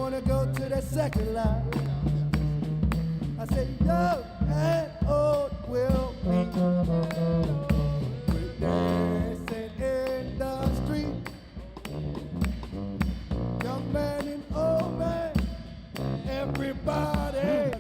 wanna go to the second line. I say, young and old will meet. We're dancing in the street. Young man and old man, everybody.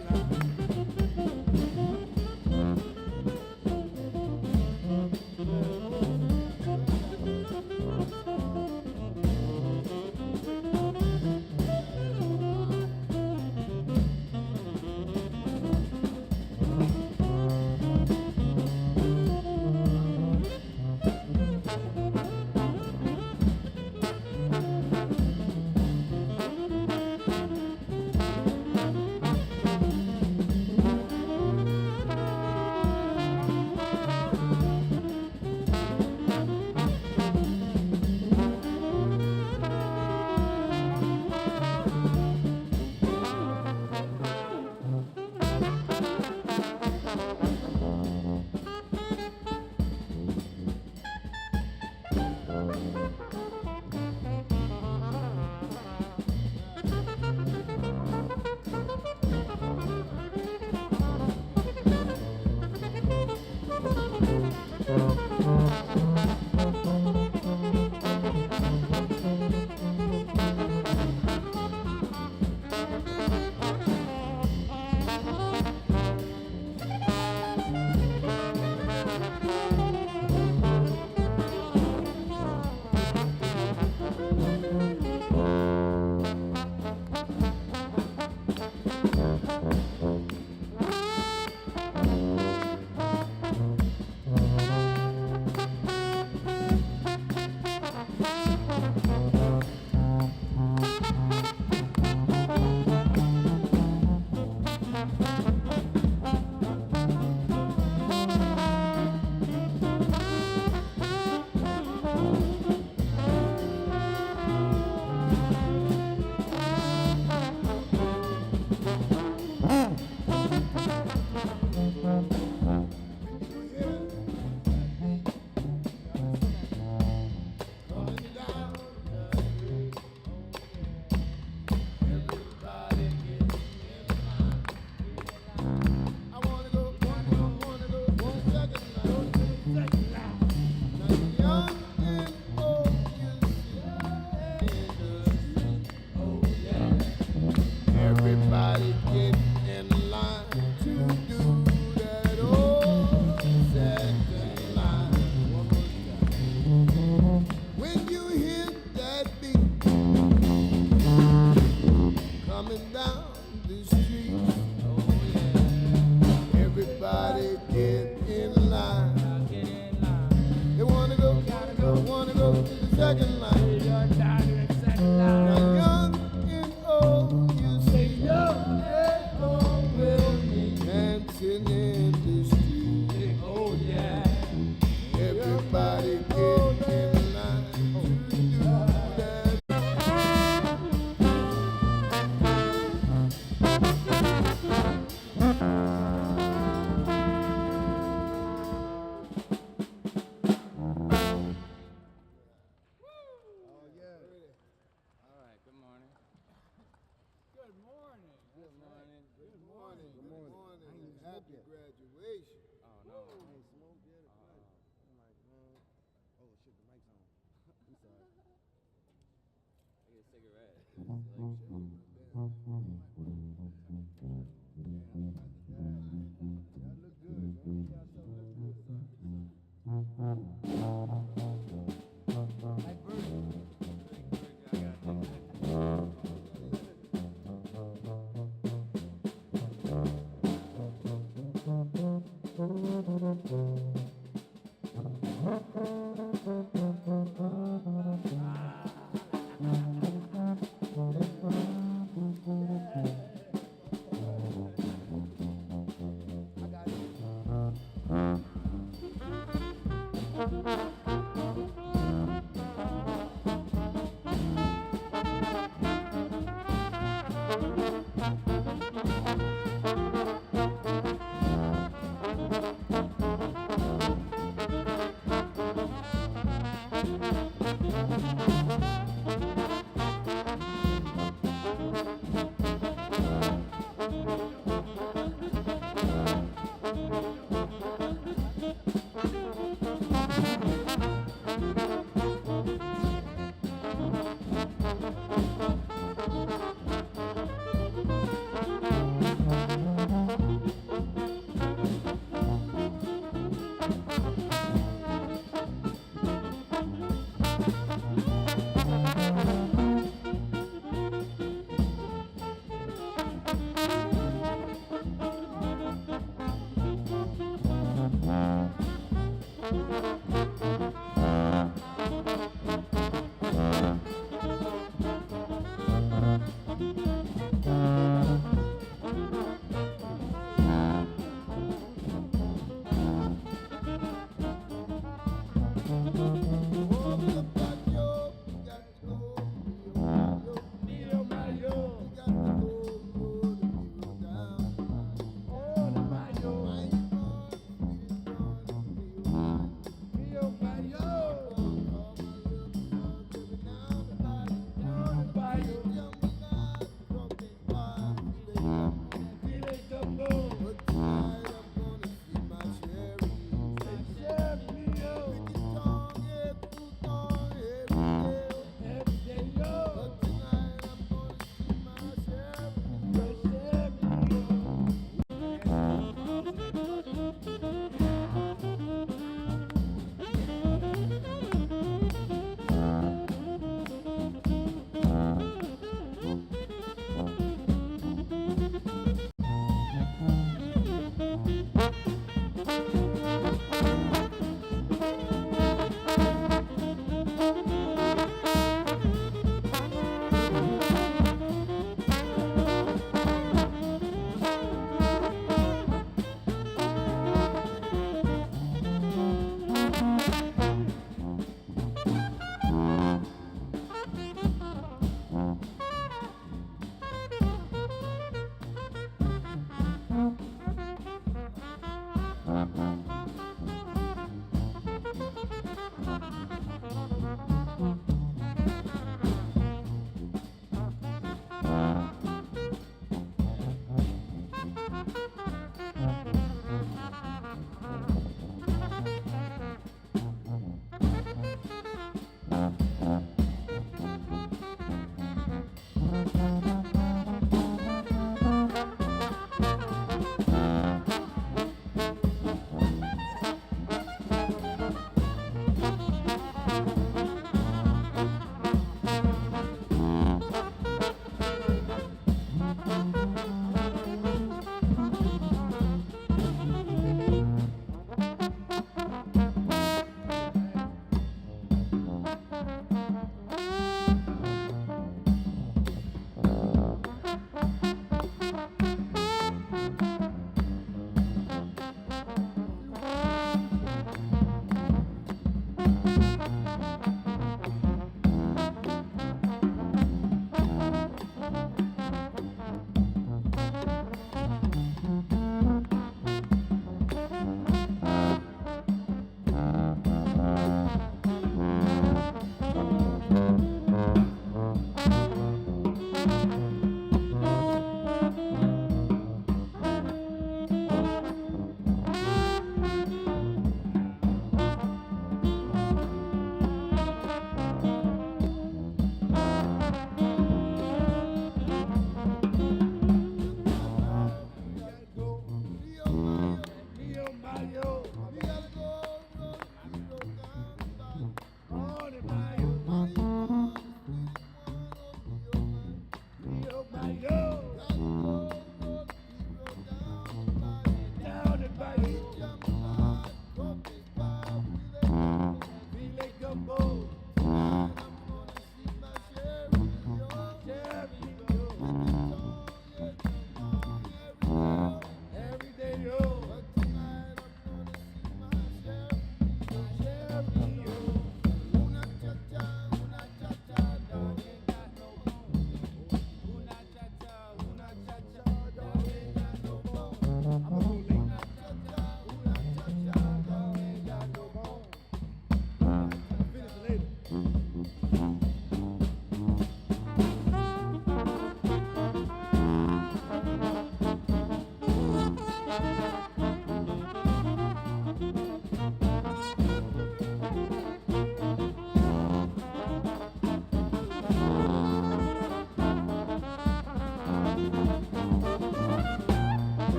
Everybody get in line to do that old second line. One more time. When you hear that beat coming down the street, oh yeah, everybody get in line. They wanna go to the second line. Now young and old, you say young and old will be dancing in the street. Oh yeah, everybody get in line to do that. Happy graduation. Oh no. I ain't smoked yet. I'm like, man. Oh shit, the mic's on. I'm sorry. I get a cigarette. Y'all look good, man. Y'all so look good. Like Bird. I got it.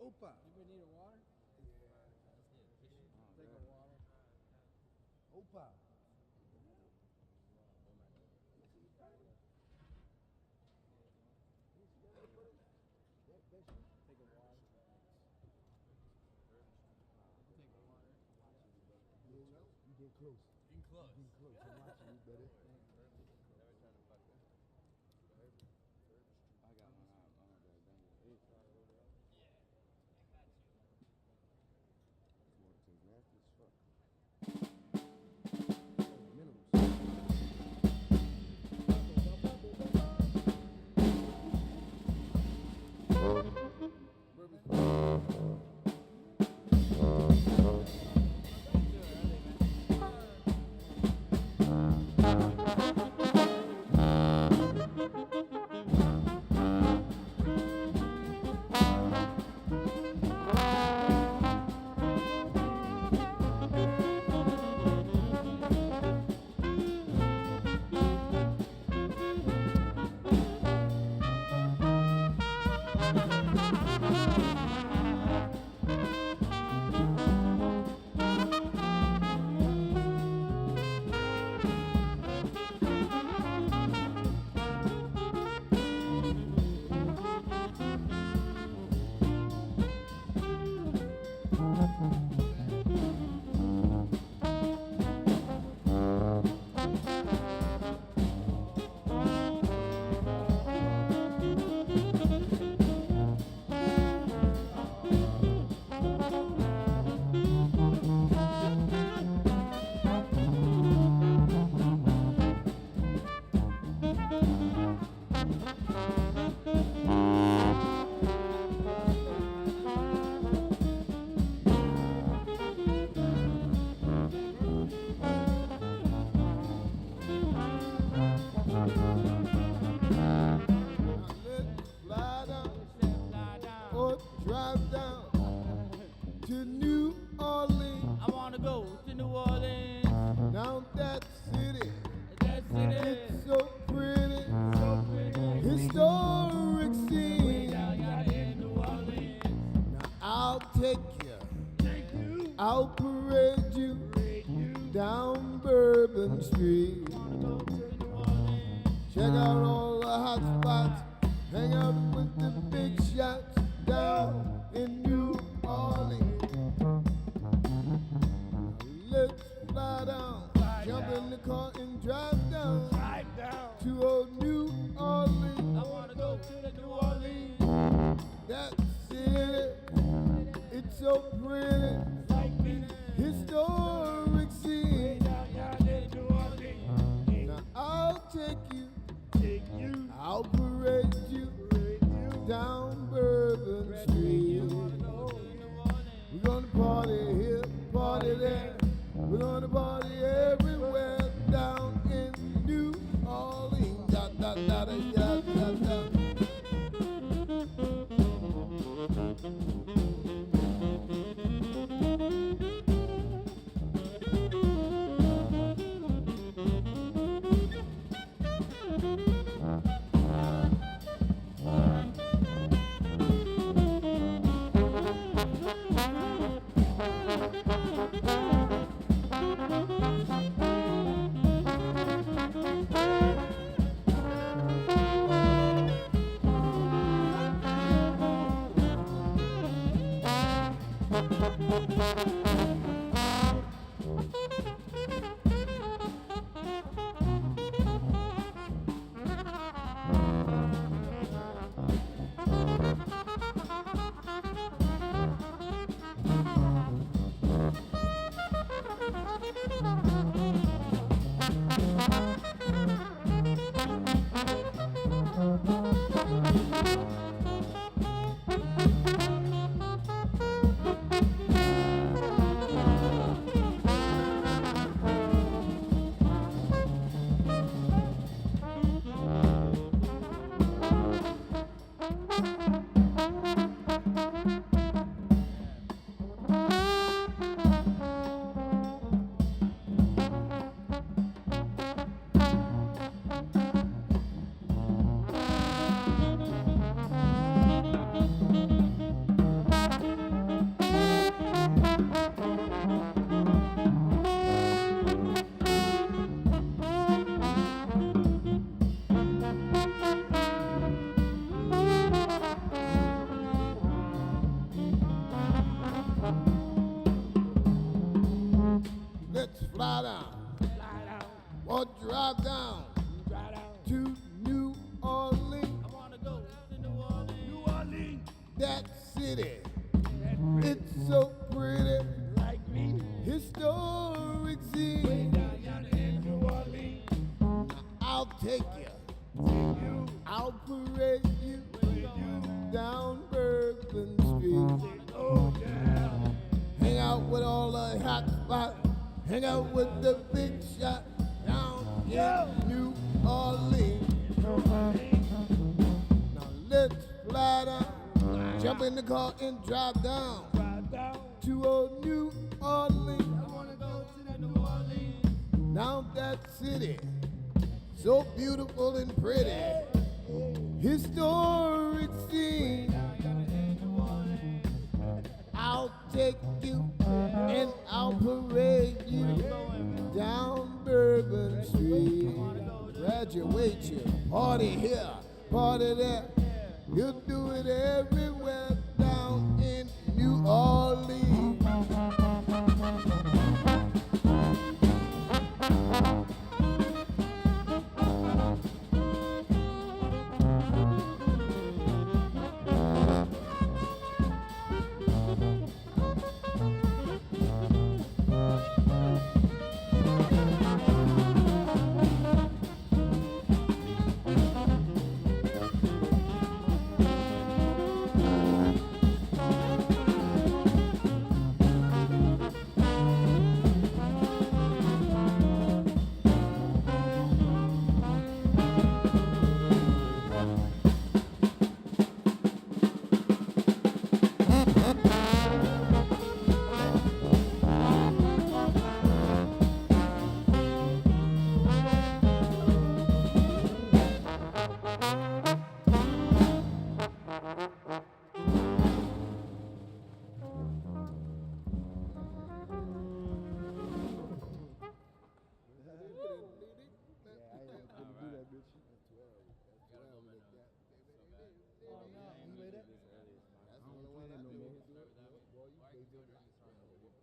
Opa. Anybody need a water? Take a water. Opa. Take a water. Take a water. You get close. In close. You get close. I'm watching you, buddy. I got one out. Nasty as fuck. I'll parade you down Bourbon Street. Check out all the hot spots, hang out with the big shots down in New Orleans. Let's fly down, jump in the car and drive down to old New Orleans. I wanna go to the New Orleans. That city, it's so pretty, historic scene. Now I'll take you, I'll parade you down Bourbon Street. We're gonna party here, party there. We're gonna party everywhere down in New Orleans. Da, da, da, da, da, da, da. Let's fly down or drive down to New Orleans. I wanna go to New Orleans. New Orleans. That city, it's so pretty, Like me. historic Way scene. down yonder in New Orleans. I'll take you, Take you. I'll parade you Where you going? down Bourbon Street. Oh, yeah. Hang out with all the hot spots, hang out with the big shot down in New Orleans. Now let's fly down, jump in the car and drive down Drive down. to old New Orleans. I wanna go to the New Orleans. Down that city, so beautiful and pretty, historic scene. Down yonder in New Orleans. I'll take you and I'll parade you down Bourbon Street. Graduate you, party here, party there. You'll do it everywhere down in New Orleans.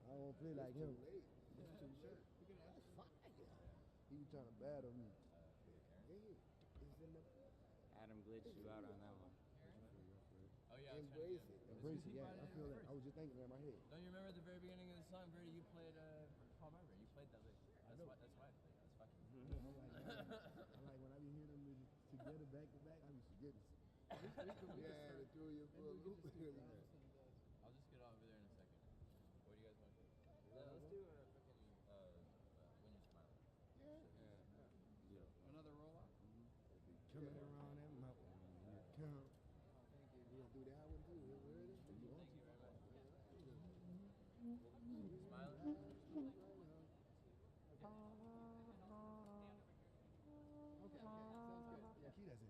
I don't play like him. He was trying to battle me. Adam glitched you out on that one. Oh, yeah. Embrace it. Embrace it, yeah. I feel that. I was just thinking that in my head. Don't you remember at the very beginning of the song, Brady, you played, Paul Marbury, you played that lick. That's why I played it. That's fucking. I like when I be hearing them together back to back, I be forgetting. Yeah, the two of you for a loop. I'll just get over there in a second. What do you guys want to do? Let's do a freaking, when you're smiling. Another roll off? Coming around that mountain, when you come. We'll do that one too. You ready? Thank you very much. Smiling? Yeah, key that's in.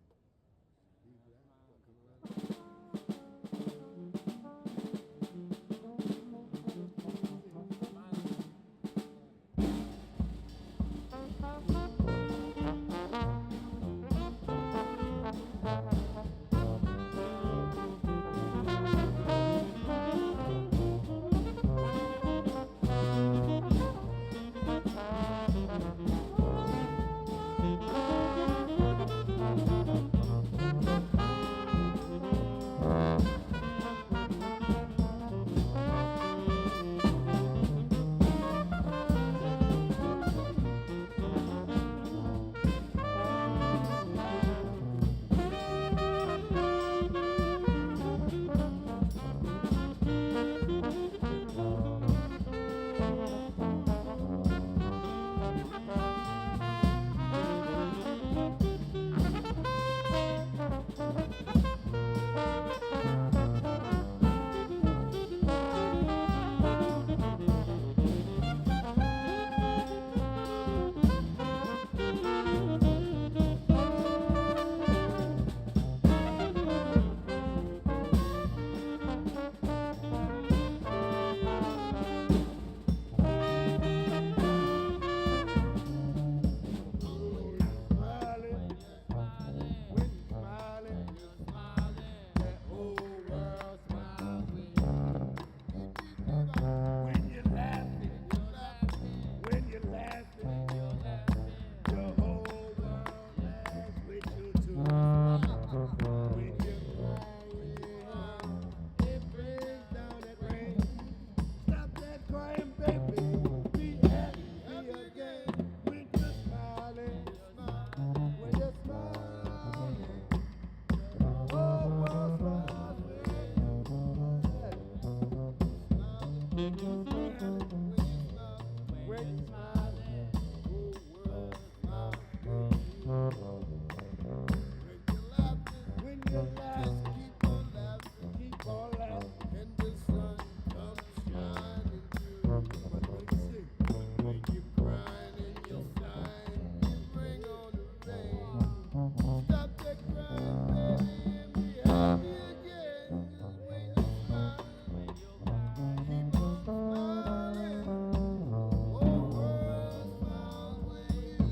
laughing, keep on laughing, keep on laughing, and the sun comes shining through. When you're crying and you're sighing, you bring on the rain. Stop that crying, baby, and be happy again. When you're smiling, keep on smiling. The whole world smiles with you.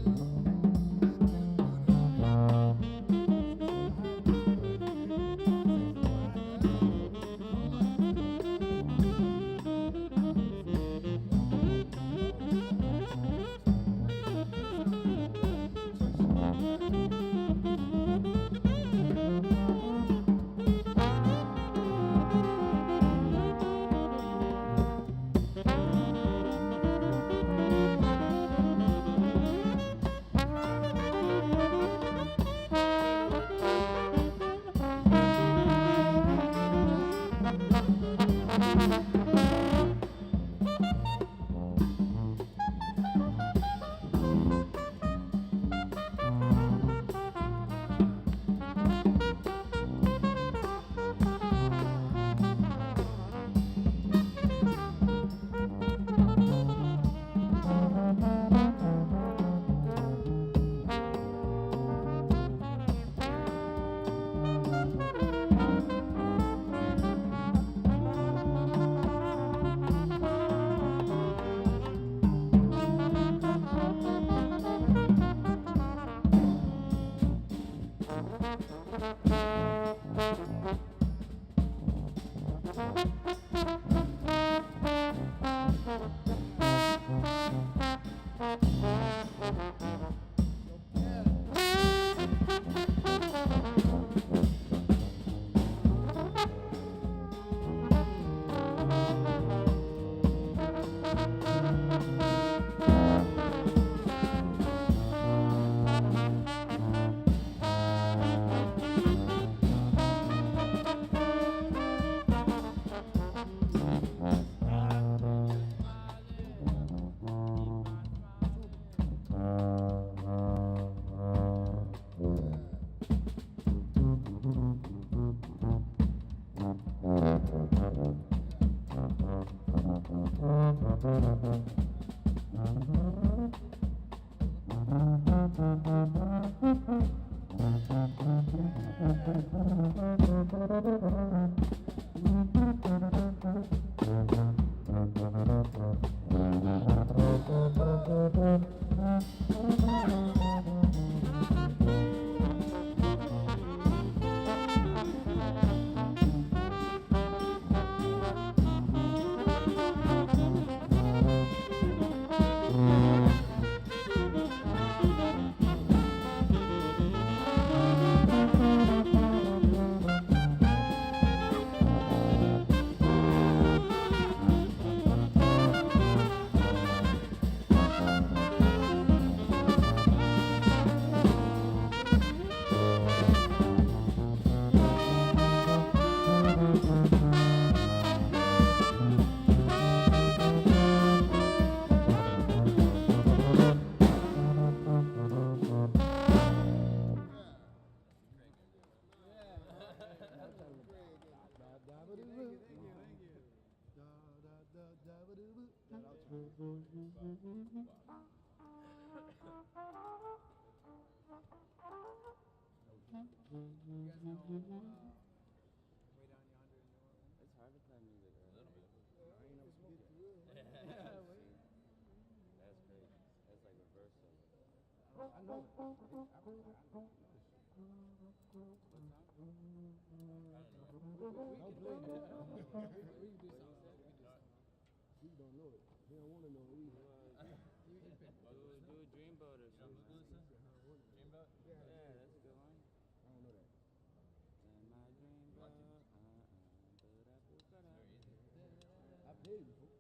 It's hard to play music early. That's crazy. That's like reversal. I know it. Don't play that. We can do something. He don't know it. He don't want to know it either. Do a dreamboat or something. Dreamboat? Yeah, that's a good one. I don't know that. In my dreamboat. I played it before.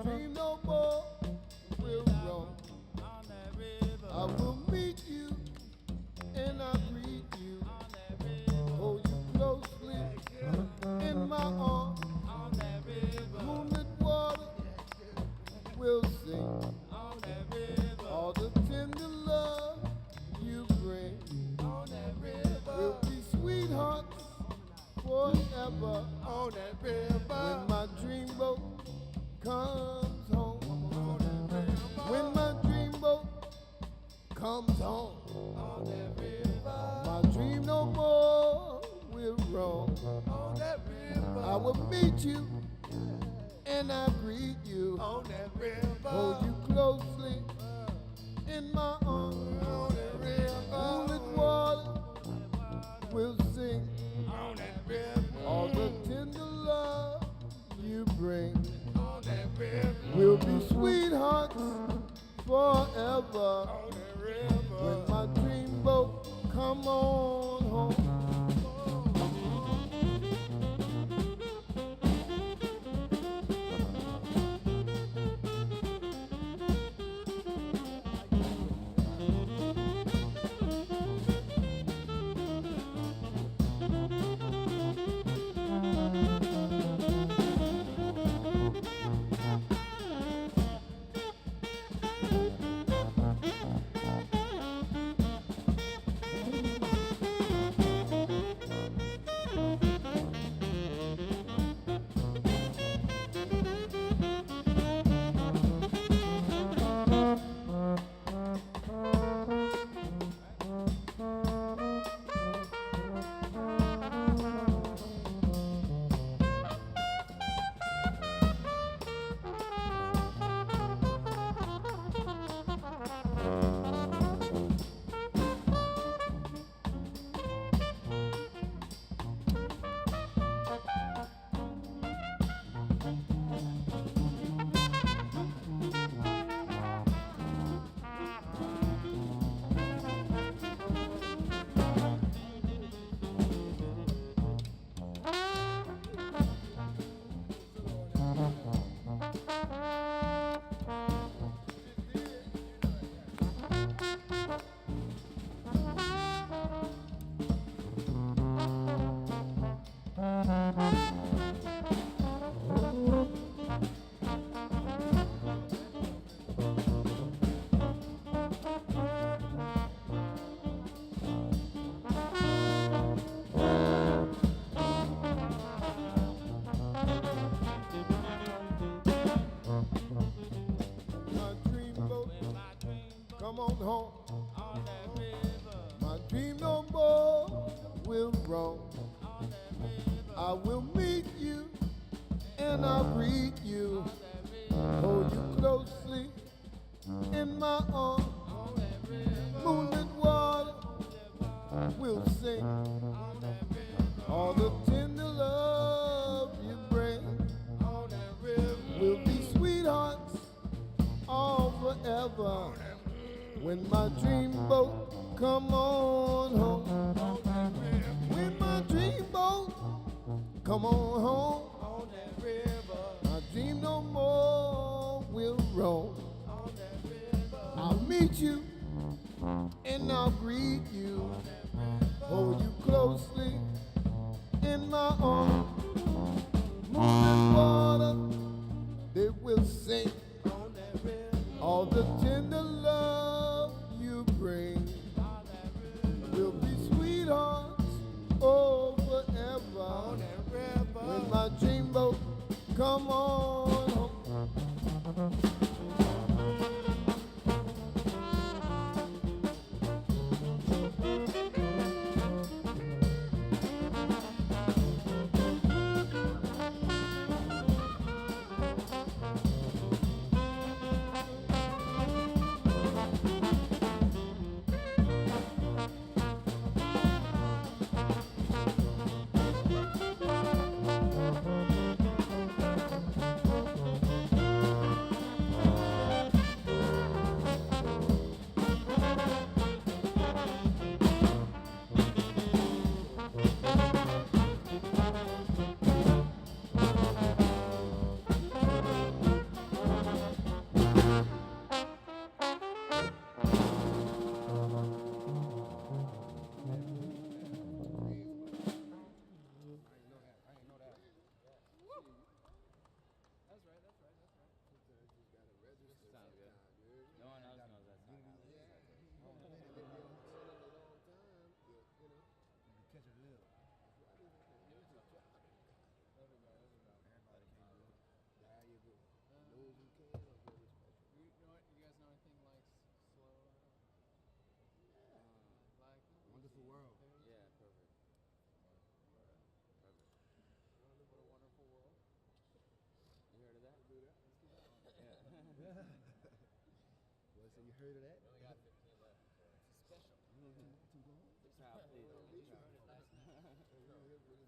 Dream no more will roam. I will meet you and I greet you. Hold you closely in my arms. Moonlit water will sing. All the tender love you bring. We'll be sweethearts forever. On that river. When my dreamboat comes home. When my dreamboat comes home. On that river. My dream no more will roam. On that river. I will meet you and I greet you. On that river. Hold you closely in my arms. On that river. Moonlit water will sing. On that river. All the tender love you bring. On that river. We'll be sweethearts forever. On that river. When my dreamboat come on home. Come on home. On that river. My dream no more will roam. I will meet you and I'll greet you, hold you closely in my arms. Moonlit water will sing all the tender love you bring. We'll be sweethearts all forever when my dreamboat come on home. When my dreamboat come on home, my dream no more will roam. I'll meet you and I'll greet you, hold you closely in my arms. Moonlit water, they will sing all the tender love you bring. We'll be sweethearts, oh, forever when my dreamboat come on home. You heard of that? We only got 15 left. So. Special. Too long? Child, please.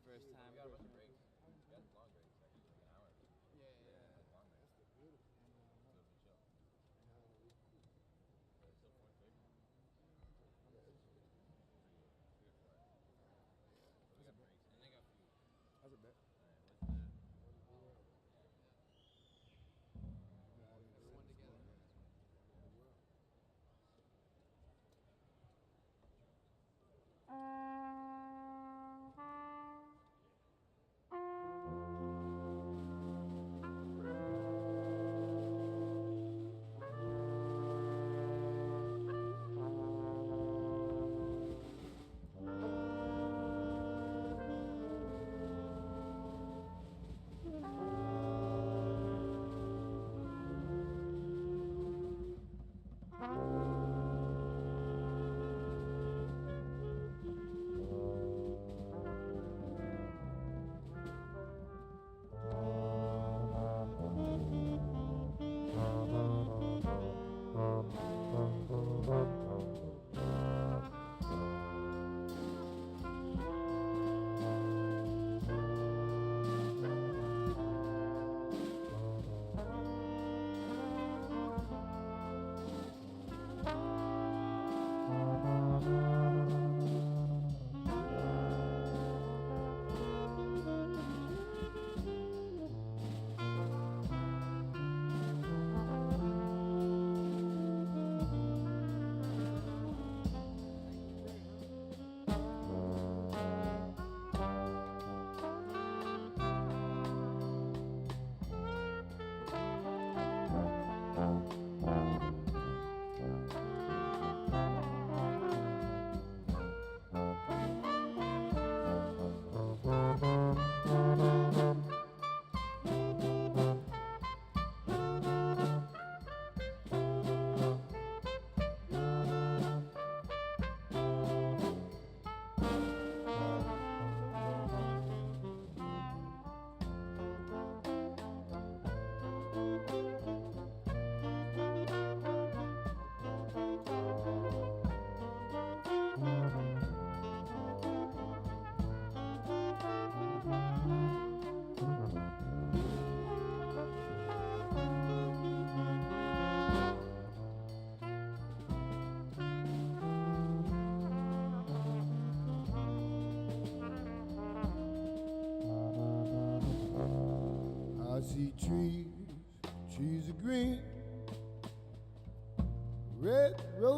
First time. We got a bunch of breaks. We got long breaks, actually, like an hour. Yeah. Long breaks. That's beautiful. So it's a chill. But it's still 4th grade. We got breaks. And they got food. How's it back? Alright, what's the... Everyone together. Yeah.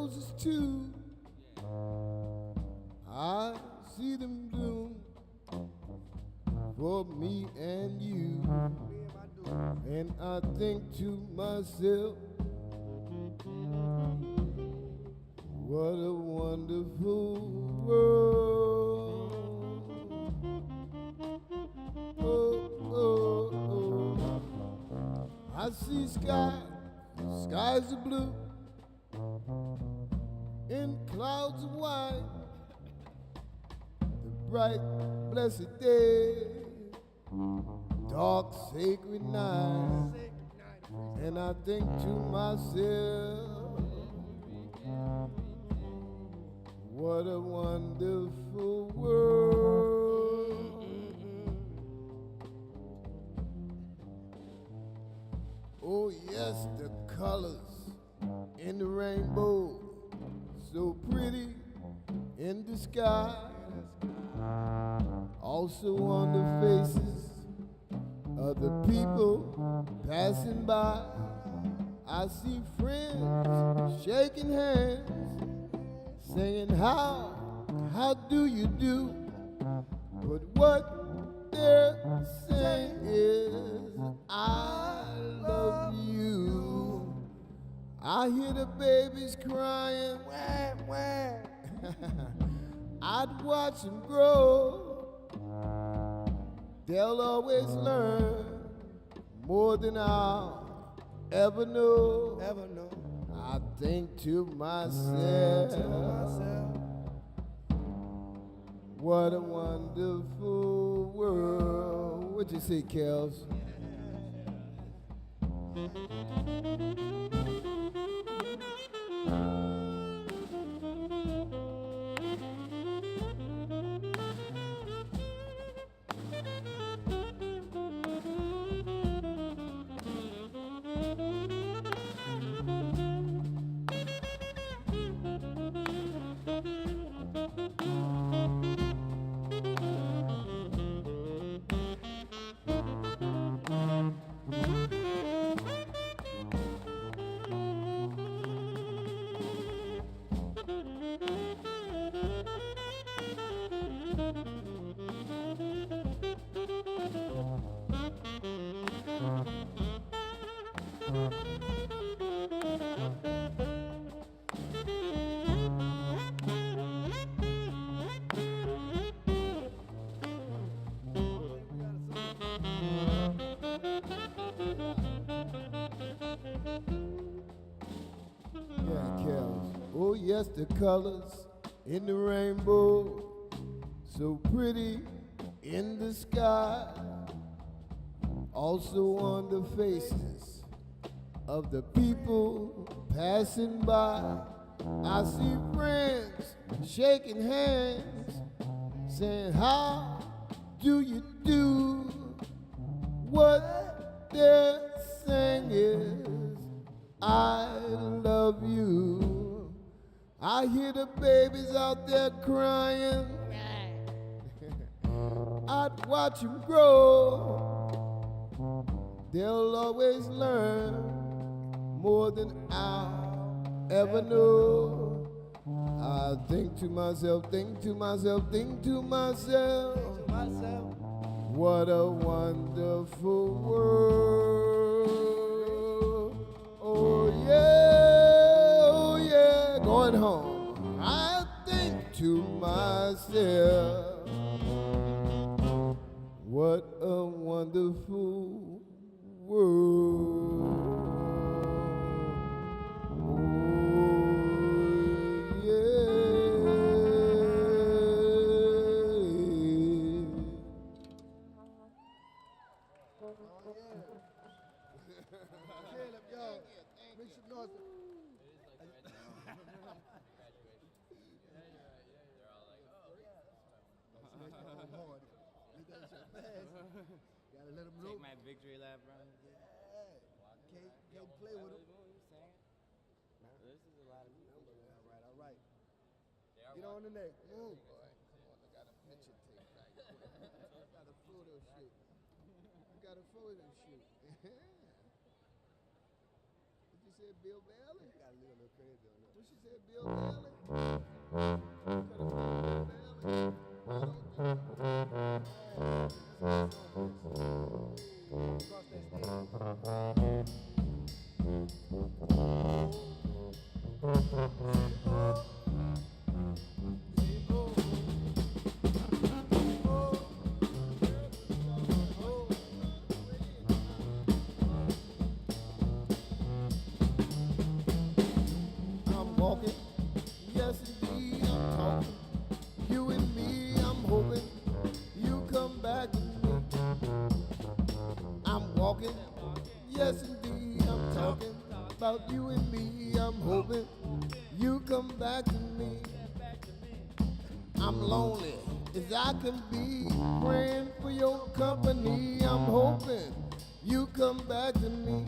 roses too. I see them bloom for me and you. And I think to myself, what a wonderful world. Oh, oh, oh. I see skies of blue, in clouds of white, the bright, blessed day, dark, sacred night, and I think to myself, what a wonderful world. Oh yes, the colors in the rainbow, so pretty in the sky, also on the faces of the people passing by. I see friends shaking hands, saying how do you do? But what they're saying is, I love you. I hear the babies crying, wah, wah. I'd watch them grow. They'll always learn more than I'll ever know. I think to myself, what a wonderful world. What you say, Kels? Oh yes, the colors in the rainbow, so pretty in the sky, also on the faces of the people passing by. I see friends shaking hands, saying how do you do? What they're saying is, I love you. I hear the babies out there crying. I'd watch them grow. They'll always learn more than I'll ever know. I think to myself, think to myself, think to myself, what a wonderful world. Oh yeah, going home. I think to myself, what a wonderful world. Oh Caleb, yo, make some noise. Gotta let him know. Take my victory lap, bro. Can't play with him. This is a lot of people. All right. Get on the neck. Move. I got a picture tape right here. I got a photo shoot. Did you say said Bill Bailey? Got a little crazy on that. What she said, Bill Bailey? Bill I'm walking, yes indeed I'm talking. You and me, I'm hoping you come back to me. I'm walking, yes indeed I'm talking about you and me. I'm hoping you come back to me. I'm lonely as I can be, praying for your company. I'm hoping you come back to me.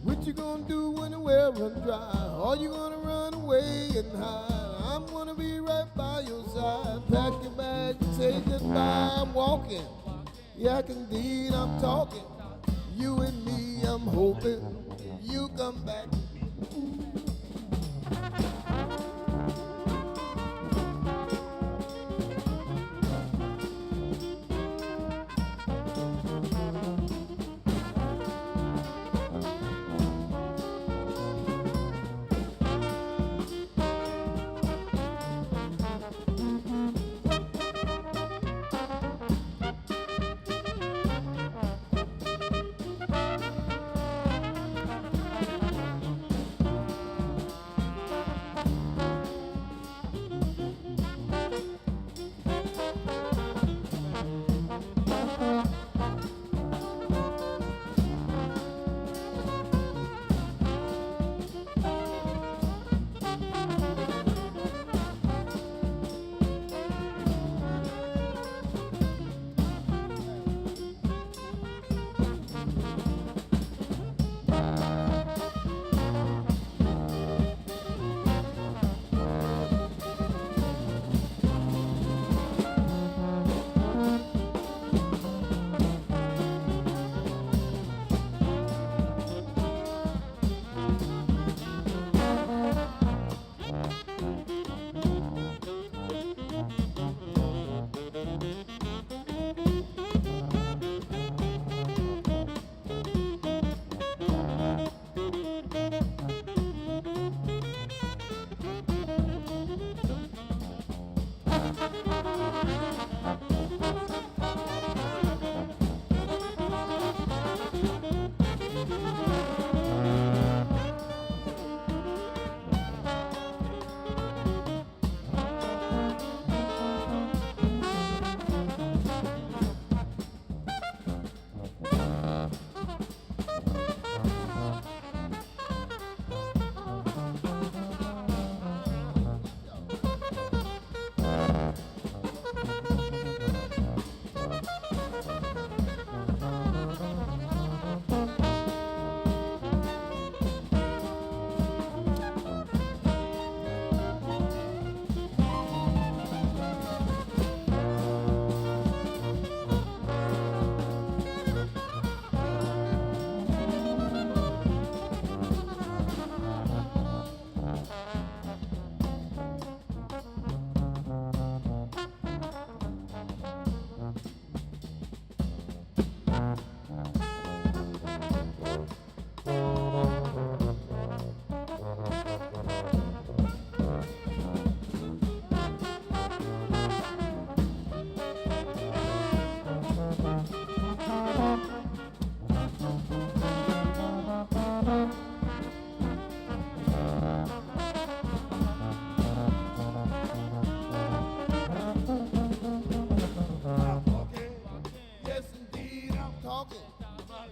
What you gonna do when the well run dry? Are you gonna run away and hide? I'm gonna be right by your side. Pack your bag and say goodbye. I'm walking, yeah, indeed I'm talking. You and me, I'm hoping you come back.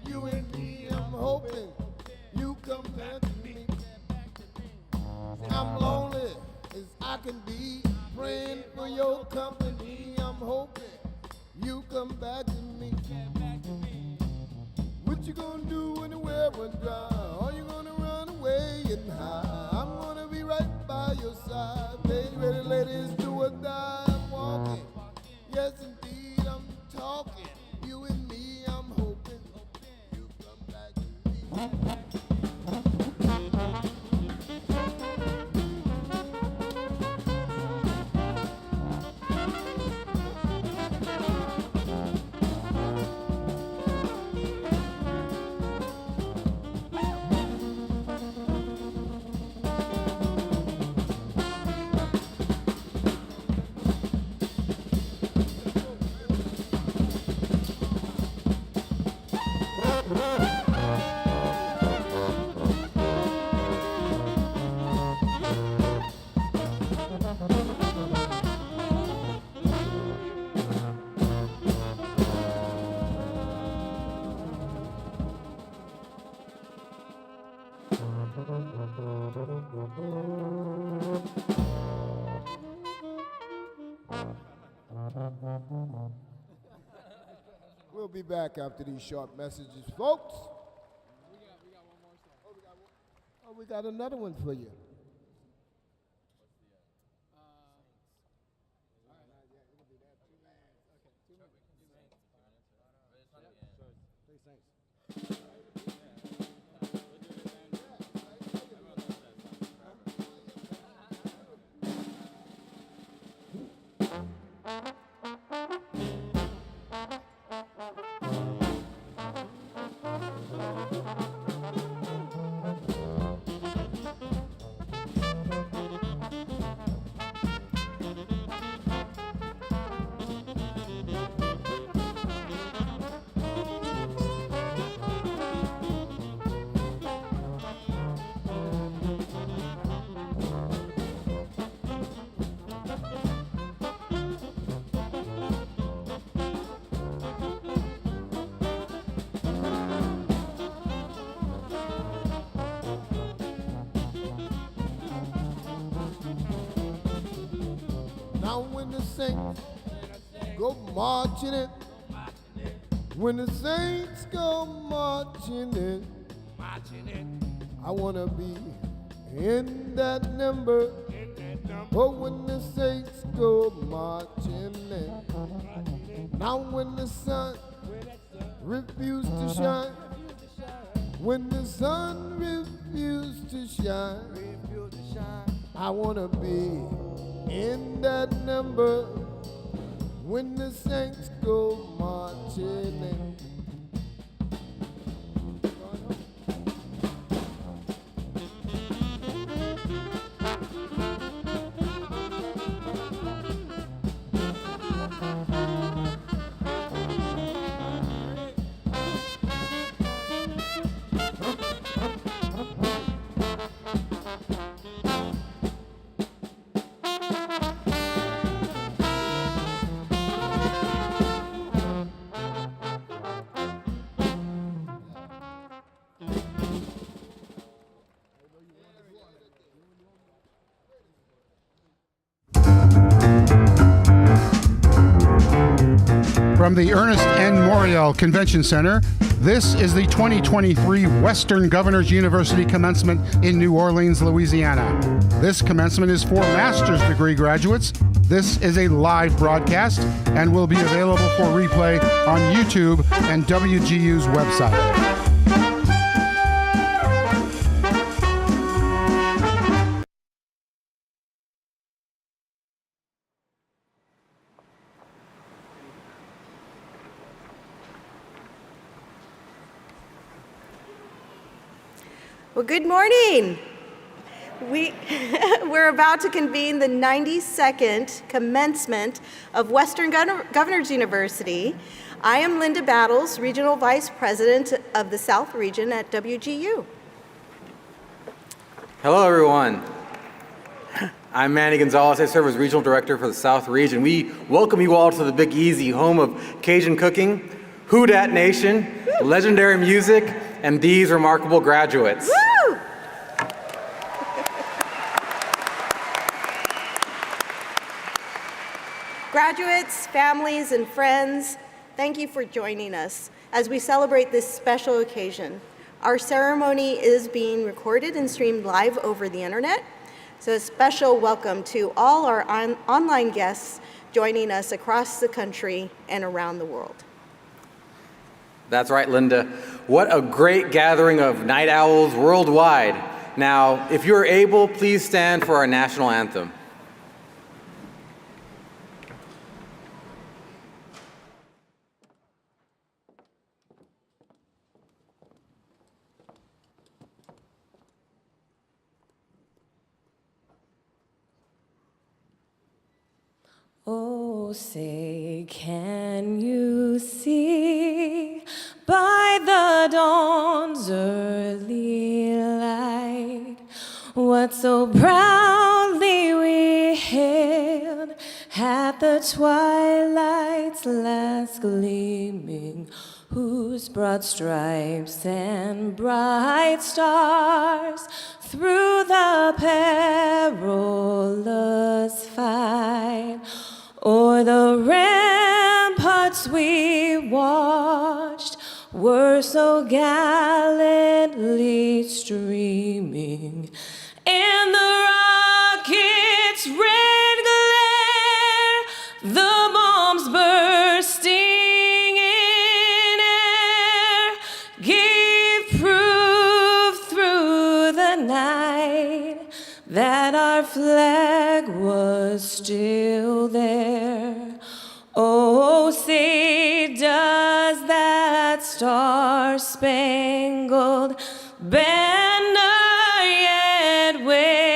You and me, I'm hoping you come back to me. I'm lonely as I can be, praying for your company. I'm hoping you come back to me. What you gonna do when the well runs dry? Are you gonna run away and hide? I'm gonna be right by your side. Baby, ready, ladies, do or die. I'm walking, yes indeed I'm talking. You and me, I'm hoping you come back to me. We'll be back after these short messages, folks. We got one more song. Oh, we got another one for you. Now when the saints go marching in, when the saints go marching in, I want to be in that number. Oh, when the saints go marching in. Now when the sun refused to shine, when the sun refused to shine, I want to be in that number when the saints go marching in. From the Ernest N. Morial Convention Center, this is the 2023 Western Governors University Commencement in New Orleans, Louisiana. This commencement is for master's degree graduates. This is a live broadcast and will be available for replay on YouTube and WGU's website. Well, good morning. We're about to convene the 92nd commencement of Western Governors University. I am Linda Battles, Regional Vice President of the South Region at WGU. Hello, everyone. I'm Manny Gonzalez. I serve as Regional Director for the South Region. We welcome you all to the Big Easy, home of Cajun cooking, Who Dat Nation, legendary music, and these remarkable graduates. Woo! Graduates, families, and friends, thank you for joining us as we celebrate this special occasion. Our ceremony is being recorded and streamed live over the internet, so a special welcome to all our online guests joining us across the country and around the world. That's right, Linda. What a great gathering of night owls worldwide. Now, if you're able, please stand for our national anthem. Oh, say, can you see by the dawn's what so proudly we hailed at the twilight's last gleaming, whose broad stripes and bright stars through the perilous fight o'er the ramparts we watched were so gallantly streaming, and the rocket's red glare, the bombs bursting in air, gave proof through the night that our flag was still there. Oh, say, does that star-spangled banner yet wave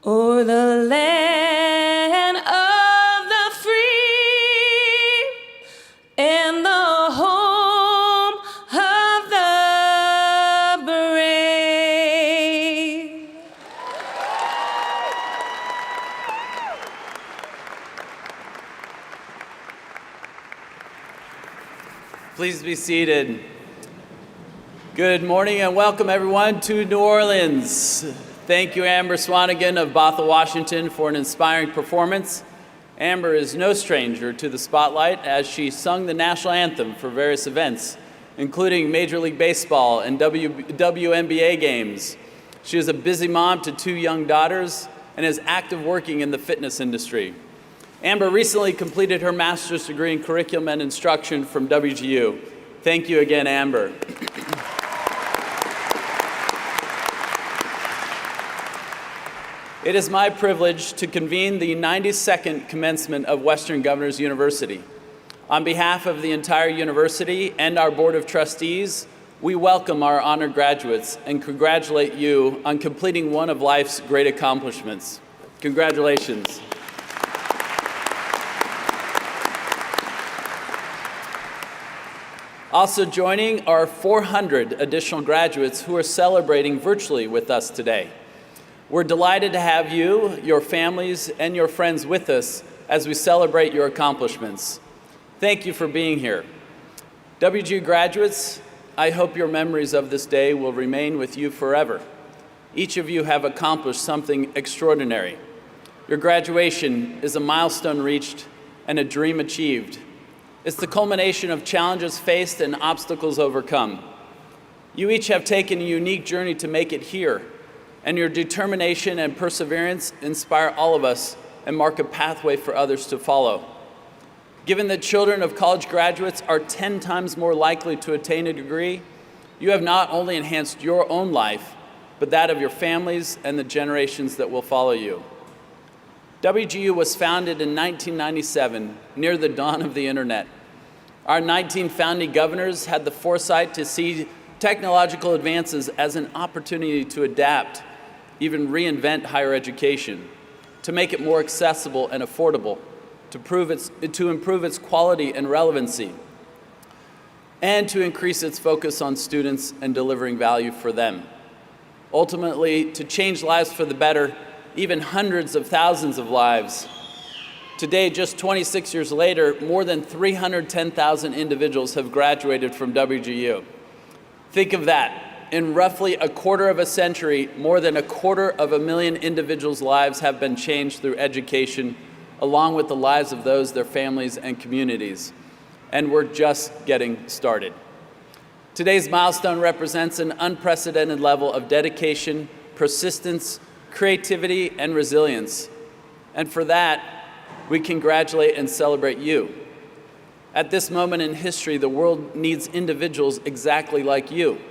o'er the land of the free and the home of the brave? Please be seated. Good morning and welcome everyone to New Orleans. Thank you, Amber Swanigan of Bothell, Washington, for an inspiring performance. Amber is no stranger to the spotlight as she sung the national anthem for various events, including Major League Baseball and WNBA games. She is a busy mom to 2 young daughters and is active working in the fitness industry. Amber recently completed her master's degree in curriculum and instruction from WGU. Thank you again, Amber. It is my privilege to convene the 92nd commencement of Western Governors University. On behalf of the entire university and our Board of Trustees, we welcome our honored graduates and congratulate you on completing one of life's great accomplishments. Congratulations. Also joining are 400 additional graduates who are celebrating virtually with us today. We're delighted to have you, your families, and your friends with us as we celebrate your accomplishments. Thank you for being here. WGU graduates, I hope your memories of this day will remain with you forever. Each of you have accomplished something extraordinary. Your graduation is a milestone reached and a dream achieved. It's the culmination of challenges faced and obstacles overcome. You each have taken a unique journey to make it here, and your determination and perseverance inspire all of us and mark a pathway for others to follow. Given that children of college graduates are 10 times more likely to attain a degree, you have not only enhanced your own life, but that of your families and the generations that will follow you. WGU was founded in 1997, near the dawn of the internet. Our 19 founding governors had the foresight to see technological advances as an opportunity to adapt, even reinvent higher education, to make it more accessible and affordable, to improve its quality and relevancy, and to increase its focus on students and delivering value for them. Ultimately, to change lives for the better, even hundreds of thousands of lives. Today, just 26 years later, more than 310,000 individuals have graduated from WGU. Think of that. In roughly a quarter of a century, more than 250,000 individuals' lives have been changed through education, along with the lives of those, their families, and communities. And we're just getting started. Today's milestone represents an unprecedented level of dedication, persistence, creativity, and resilience. And for that, we congratulate and celebrate you. At this moment in history, the world needs individuals exactly like you,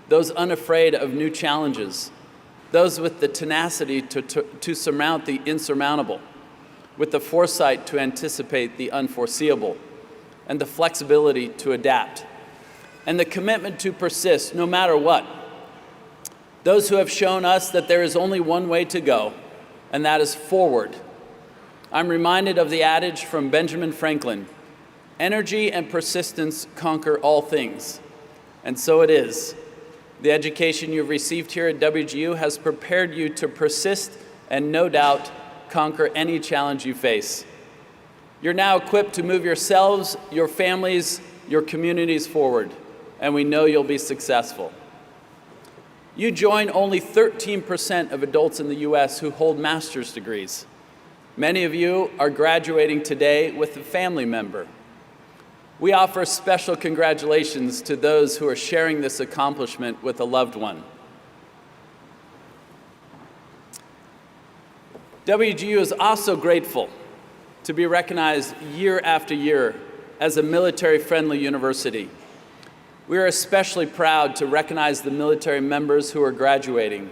those unafraid of new challenges, those with the tenacity to surmount the insurmountable, with the foresight to anticipate the unforeseeable, and the flexibility to adapt, and the commitment to persist no matter what. Those who have shown us that there is only one way to go, and that is forward. I'm reminded of the adage from Benjamin Franklin, "Energy and persistence conquer all things." And so it is. The education you've received here at WGU has prepared you to persist and, no doubt, conquer any challenge you face. You're now equipped to move yourselves, your families, your communities forward, and we know you'll be successful. You join only 13% of adults in the U.S. who hold master's degrees. Many of you are graduating today with a family member. We offer special congratulations to those who are sharing this accomplishment with a loved one. WGU is also grateful to be recognized year after year as a military-friendly university. We are especially proud to recognize the military members who are graduating.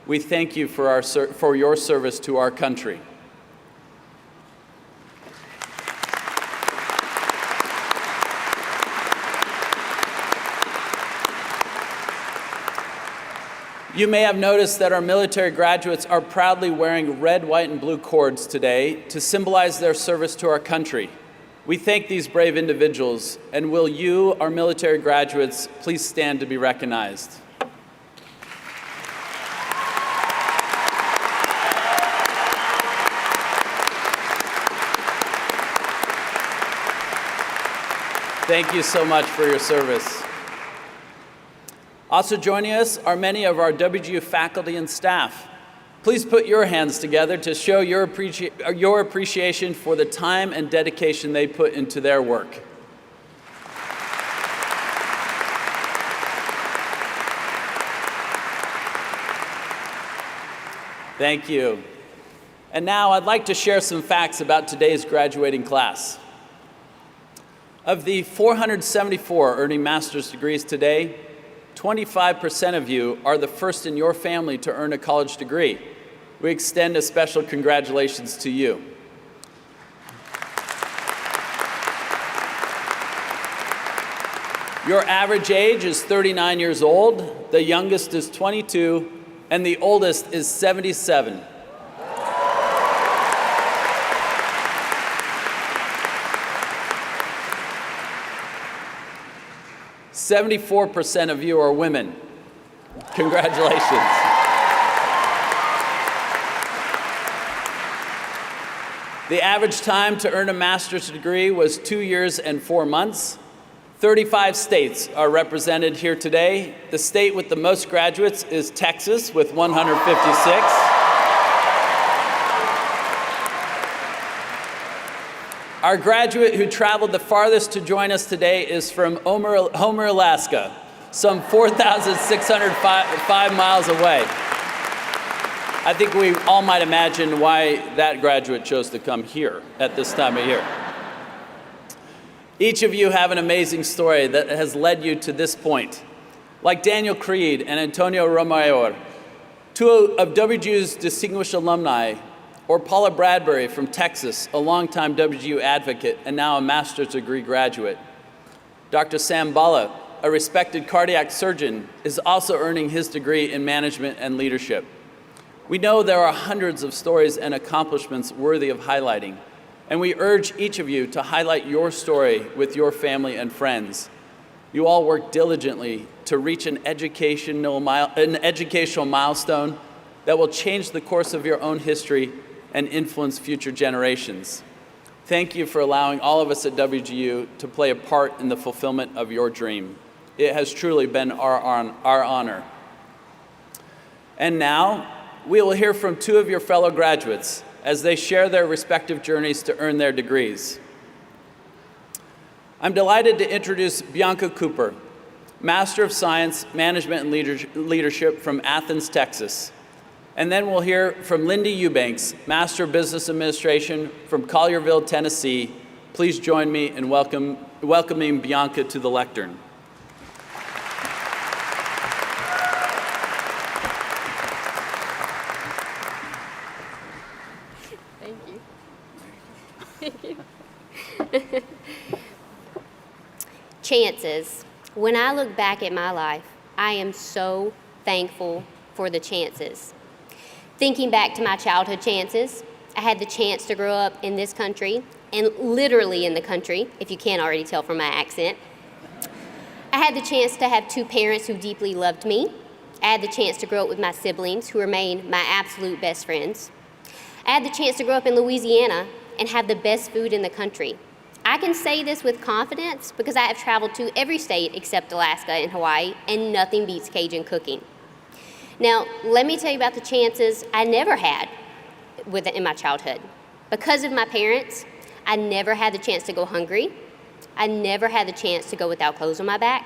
We thank you for your service to our country. You may have noticed that our military graduates are proudly wearing red, white, and blue cords today to symbolize their service to our country. We thank these brave individuals, and will you, our military graduates, please stand to be recognized. Thank you so much for your service. Also joining us are many of our WGU faculty and staff. Please put your hands together to show your appreciation for the time and dedication they put into their work. Thank you. And now I'd like to share some facts about today's graduating class. Of the 474 earning master's degrees today, 25% of you are the first in your family to earn a college degree. We extend a special congratulations to you. Your average age is 39 years old, the youngest is 22, and the oldest is 77. "74% of you are women. Congratulations. The average time to earn a master's degree was 2 years and 4 months. 35 states are represented here today. The state with the most graduates is Texas with 156. Our graduate who traveled the farthest to join us today is from Homer, Alaska, some 4,605 miles away. I think we all might imagine why that graduate chose to come here at this time of year. Each of you have an amazing story that has led you to this point. Like Daniel Creed and Antonio Romayor, two of WGU's distinguished alumni, or Paula Bradbury from Texas, a longtime WGU advocate and now a master's degree graduate. Dr. Sam Bala, a respected cardiac surgeon, is also earning his degree in management and leadership. We know there are hundreds of stories and accomplishments worthy of highlighting, and we urge each of you to highlight your story with your family and friends. You all work diligently to reach an educational milestone that will change the course of your own history and influence future generations. Thank you for allowing all of us at WGU to play a part in the fulfillment of your dream. It has truly been our honor. And now, we will hear from two of your fellow graduates as they share their respective journeys to earn their degrees. I'm delighted to introduce Bianca Cooper, Master of Science, Management and Leadership from Athens, Texas. And then we'll hear from Lindy Eubanks, Master of Business Administration from Collierville, Tennessee. Please join me in welcoming Bianca to the lectern. Thank you. Thank you. Chances. When I look back at my life, I am so thankful for the chances. Thinking back to my childhood chances, I had the chance to grow up in this country, and literally in the country, if you can't already tell from my accent. I had the chance to have 2 parents who deeply loved me. I had the chance to grow up with my siblings who remain my absolute best friends. I had the chance to grow up in Louisiana and have the best food in the country. I can say this with confidence because I have traveled to every state except Alaska and Hawaii, and nothing beats Cajun cooking. Now, let me tell you about the chances I never had in my childhood. Because of my parents, I never had the chance to go hungry. I never had the chance to go without clothes on my back.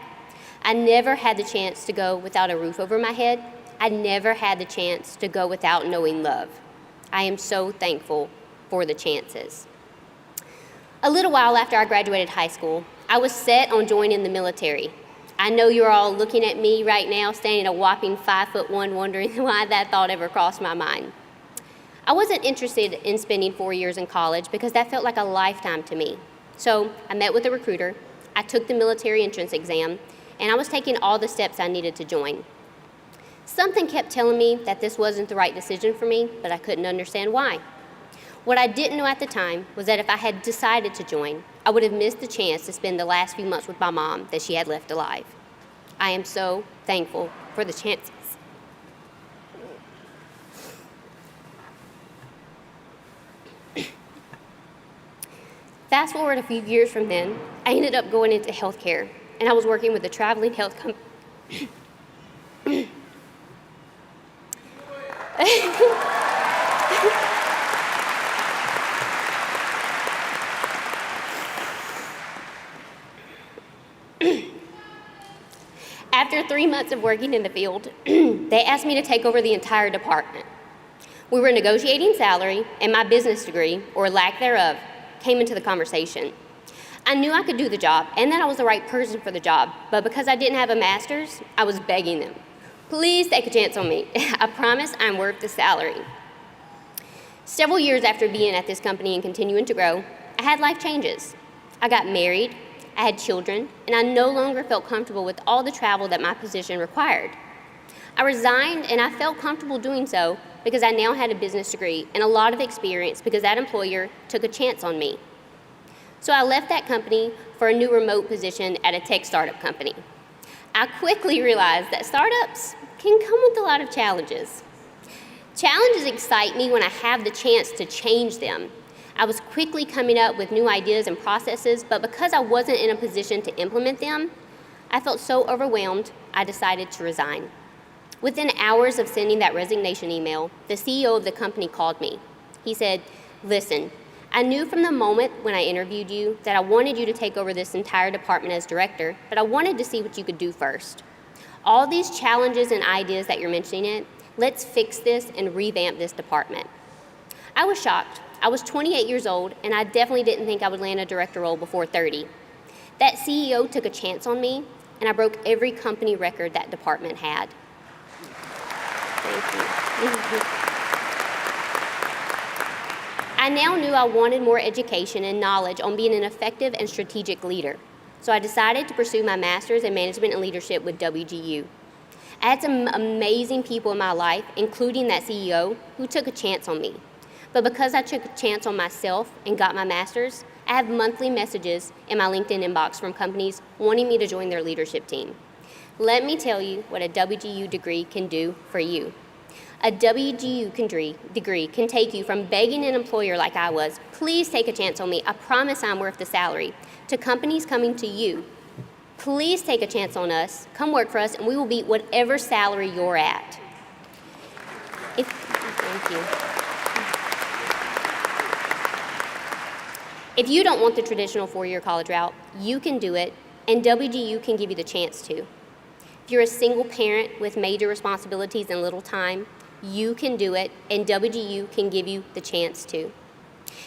I never had the chance to go without a roof over my head. I never had the chance to go without knowing love. I am so thankful for the chances. A little while after I graduated high school, I was set on joining the military. I know you're all looking at me right now, standing a whopping 5'1", wondering why that thought ever crossed my mind. I wasn't interested in spending 4 years in college because that felt like a lifetime to me. So I met with a recruiter, I took the military entrance exam, and I was taking all the steps I needed to join. Something kept telling me that this wasn't the right decision for me, but I couldn't understand why. What I didn't know at the time was that if I had decided to join, I would have missed the chance to spend the last few months with my mom that she had left alive. I am so thankful for the chances. Fast forward a few years from then, I ended up going into healthcare, and I was working with a traveling health company. After 3 months of working in the field, they asked me to take over the entire department. We were negotiating salary, and my business degree, or lack thereof, came into the conversation. I knew I could do the job and that I was the right person for the job, but because I didn't have a master's, I was begging them, please take a chance on me. I promise I'm worth the salary. Several years after being at this company and continuing to grow, I had life changes. I got married, I had children, and I no longer felt comfortable with all the travel that my position required. I resigned, and I felt comfortable doing so because I now had a business degree and a lot of experience because that employer took a chance on me. So I left that company for a new remote position at a tech startup company. I quickly realized that startups can come with a lot of challenges. Challenges excite me when I have the chance to change them. I was quickly coming up with new ideas and processes, but because I wasn't in a position to implement them, I felt so overwhelmed, I decided to resign. Within hours of sending that resignation email, the CEO of the company called me. He said, listen, I knew from the moment when I interviewed you that I wanted you to take over this entire department as director, but I wanted to see what you could do first. All these challenges and ideas that you're mentioning let's fix this and revamp this department. I was shocked. I was 28 years old, and I definitely didn't think I would land a director role before 30. That CEO took a chance on me, and I broke every company record that department had. Thank you. I now knew I wanted more education and knowledge on being an effective and strategic leader, so I decided to pursue my master's in management and leadership with WGU. I had some amazing people in my life, including that CEO, who took a chance on me. But because I took a chance on myself and got my master's, I have monthly messages in my LinkedIn inbox from companies wanting me to join their leadership team. Let me tell you what a WGU degree can do for you. A WGU degree can take you from begging an employer like I was, please take a chance on me, I promise I'm worth the salary, to companies coming to you, please take a chance on us, come work for us, and we will beat whatever salary you're at. Thank you. If you don't want the traditional four-year college route, you can do it, and WGU can give you the chance to. If you're a single parent with major responsibilities and little time, you can do it, and WGU can give you the chance to.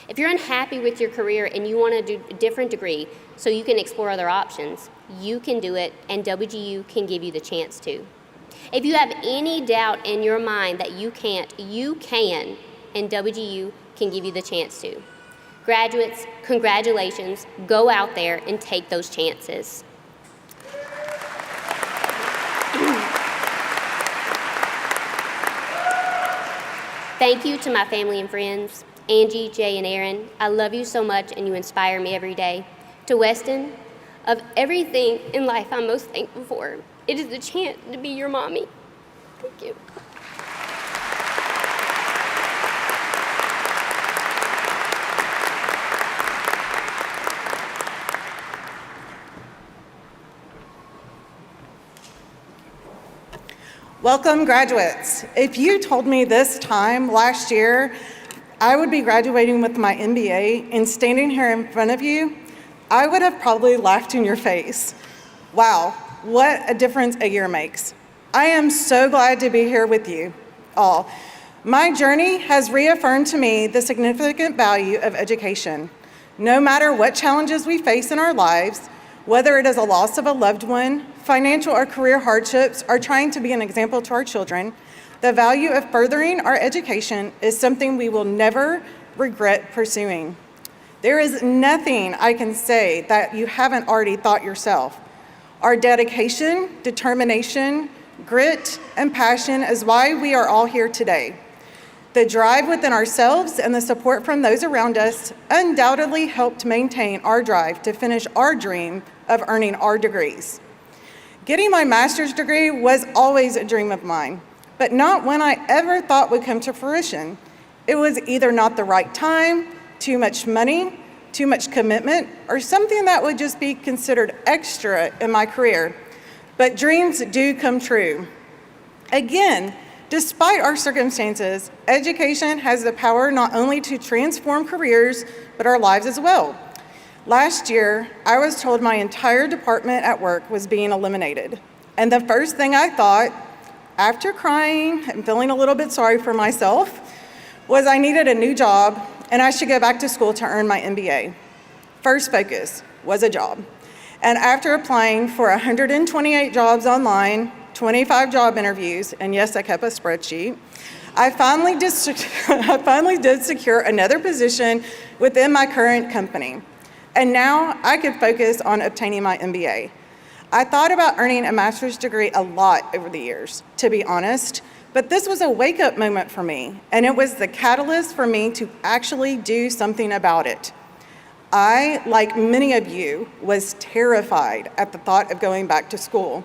If you're unhappy with your career and you want to do a different degree so you can explore other options, you can do it, and WGU can give you the chance to. If you have any doubt in your mind that you can't, you can, and WGU can give you the chance to. Graduates, congratulations, go out there and take those chances. Thank you to my family and friends, Angie, Jay, and Aaron. I love you so much and you inspire me every day. To Weston, Of everything in life I'm most thankful for, it is the chance to be your mommy. Thank you. Welcome, graduates. If you told me this time last year I would be graduating with my MBA and standing here in front of you, I would have probably laughed in your face. Wow, what a difference a year makes. I am so glad to be here with you all. My journey has reaffirmed to me the significant value of education. No matter what challenges we face in our lives, whether it is a loss of a loved one, financial or career hardships, or trying to be an example to our children, the value of furthering our education is something we will never regret pursuing. There is nothing I can say that you haven't already thought yourself. Our dedication, determination, grit, and passion is why we are all here today. The drive within ourselves and the support from those around us undoubtedly helped maintain our drive to finish our dream of earning our degrees. Getting my master's degree was always a dream of mine, but not one I ever thought would come to fruition. It was either not the right time, too much money, too much commitment, or something that would just be considered extra in my career. But dreams do come true. Again, despite our circumstances, education has the power not only to transform careers, but our lives as well. Last year, I was told my entire department at work was being eliminated. And the first thing I thought, after crying and feeling a little bit sorry for myself, was I needed a new job and I should go back to school to earn my MBA. First focus was a job. And after applying for 128 jobs online, 25 job interviews, and yes, I kept a spreadsheet, I finally did secure another position within my current company. And now I could focus on obtaining my MBA. I thought about earning a master's degree a lot over the years, to be honest, but this was a wake-up moment for me, and it was the catalyst for me to actually do something about it. I, like many of you, was terrified at the thought of going back to school.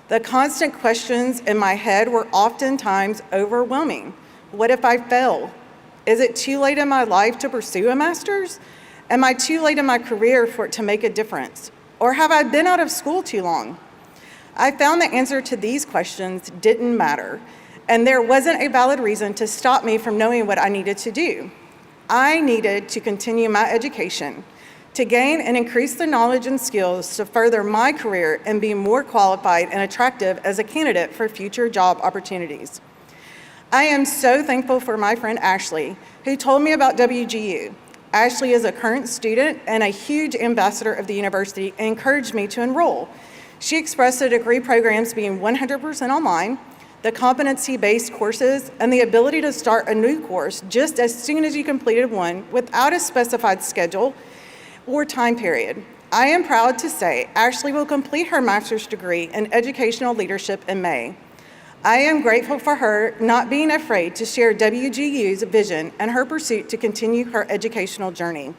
The constant questions in my head were oftentimes overwhelming. What if I fail? Is it too late in my life to pursue a master's? Am I too late in my career for it to make a difference? Or have I been out of school too long? I found the answer to these questions didn't matter, and there wasn't a valid reason to stop me from knowing what I needed to do. I needed to continue my education, to gain and increase the knowledge and skills to further my career and be more qualified and attractive as a candidate for future job opportunities. I am so thankful for my friend Ashley, who told me about WGU. Ashley is a current student and a huge ambassador of the university and encouraged me to enroll. She expressed the degree programs being 100% online, the competency-based courses, and the ability to start a new course just as soon as you completed one without a specified schedule or time period. I am proud to say Ashley will complete her master's degree in educational leadership in May. I am grateful for her not being afraid to share WGU's vision and her pursuit to continue her educational journey.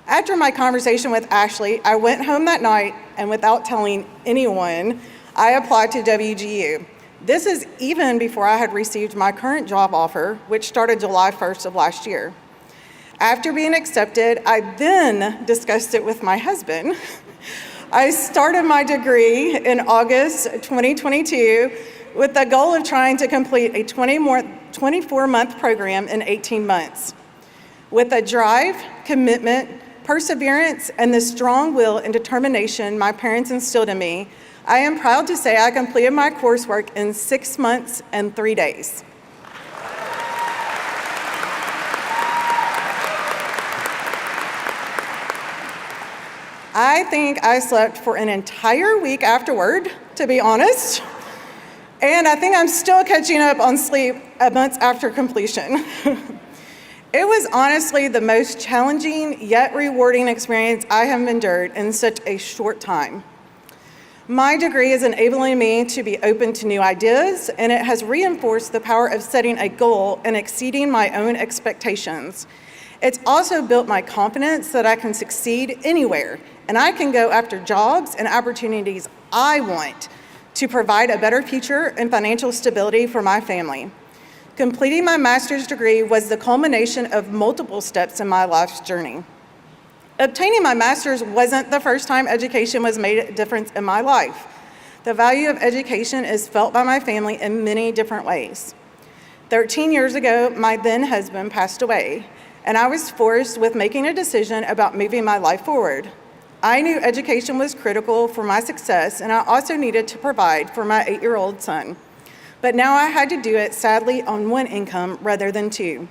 After my conversation with Ashley, I went home that night and without telling anyone, I applied to WGU. This is even before I had received my current job offer, which started July 1st of last year. After being accepted, I then discussed it with my husband. I started my degree in August 2022 with the goal of trying to complete a 24-month program in 18 months. With a drive, commitment, perseverance, and the strong will and determination my parents instilled in me, I am proud to say I completed my coursework in 6 months and 3 days. I think I slept for an entire week afterward, to be honest, and I think I'm still catching up on sleep months after completion. It was honestly the most challenging yet rewarding experience I have endured in such a short time. My degree is enabling me to be open to new ideas, and it has reinforced the power of setting a goal and exceeding my own expectations. It's also built my confidence that I can succeed anywhere, and I can go after jobs and opportunities I want to provide a better future and financial stability for my family. Completing my master's degree was the culmination of multiple steps in my life's journey. Obtaining my master's wasn't the first time education was made a difference in my life. The value of education is felt by my family in many different ways. 13 years ago, my then husband passed away, and I was forced with making a decision about moving my life forward. I knew education was critical for my success, and I also needed to provide for my 8-year-old son. But now I had to do it, sadly, on one income rather than two.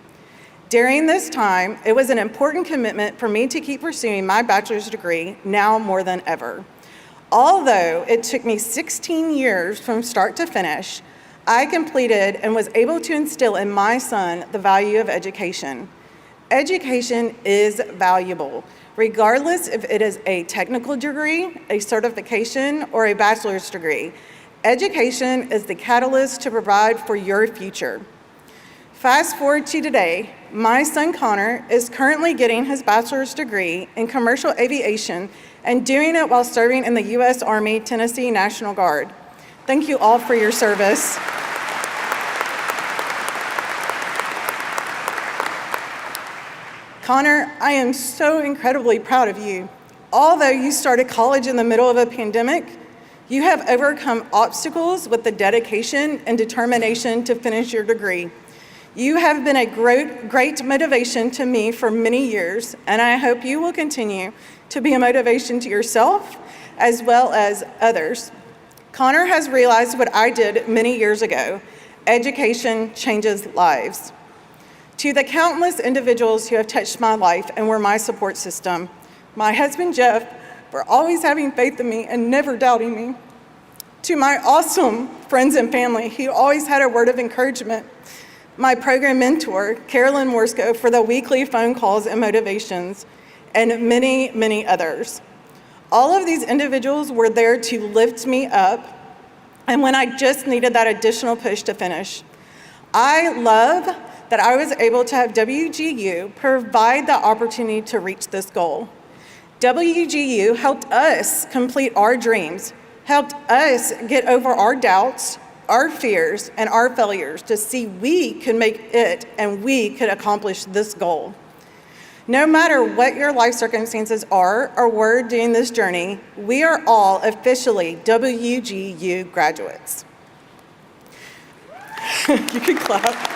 During this time, it was an important commitment for me to keep pursuing my bachelor's degree, now more than ever. Although it took me 16 years from start to finish, I completed and was able to instill in my son the value of education. Education is valuable, regardless if it is a technical degree, a certification, or a bachelor's degree. Education is the catalyst to provide for your future. Fast forward to today, my son Connor is currently getting his bachelor's degree in commercial aviation and doing it while serving in the U.S. Army Tennessee National Guard. Thank you all for your service. Connor, I am so incredibly proud of you. Although you started college in the middle of a pandemic, you have overcome obstacles with the dedication and determination to finish your degree. You have been a great motivation to me for many years, and I hope you will continue to be a motivation to yourself as well as others. Connor has realized what I did many years ago. Education changes lives. To the countless individuals who have touched my life and were my support system, my husband Jeff, for always having faith in me and never doubting me. To my awesome friends and family who always had a word of encouragement. My program mentor, Carolyn Morsko, for the weekly phone calls and motivations, and many, many others. All of these individuals were there to lift me up, and when I just needed that additional push to finish. I love that I was able to have WGU provide the opportunity to reach this goal. WGU helped us complete our dreams, helped us get over our doubts, our fears, and our failures to see we could make it and we could accomplish this goal. No matter what your life circumstances are or were during this journey, we are all officially WGU graduates. You can clap.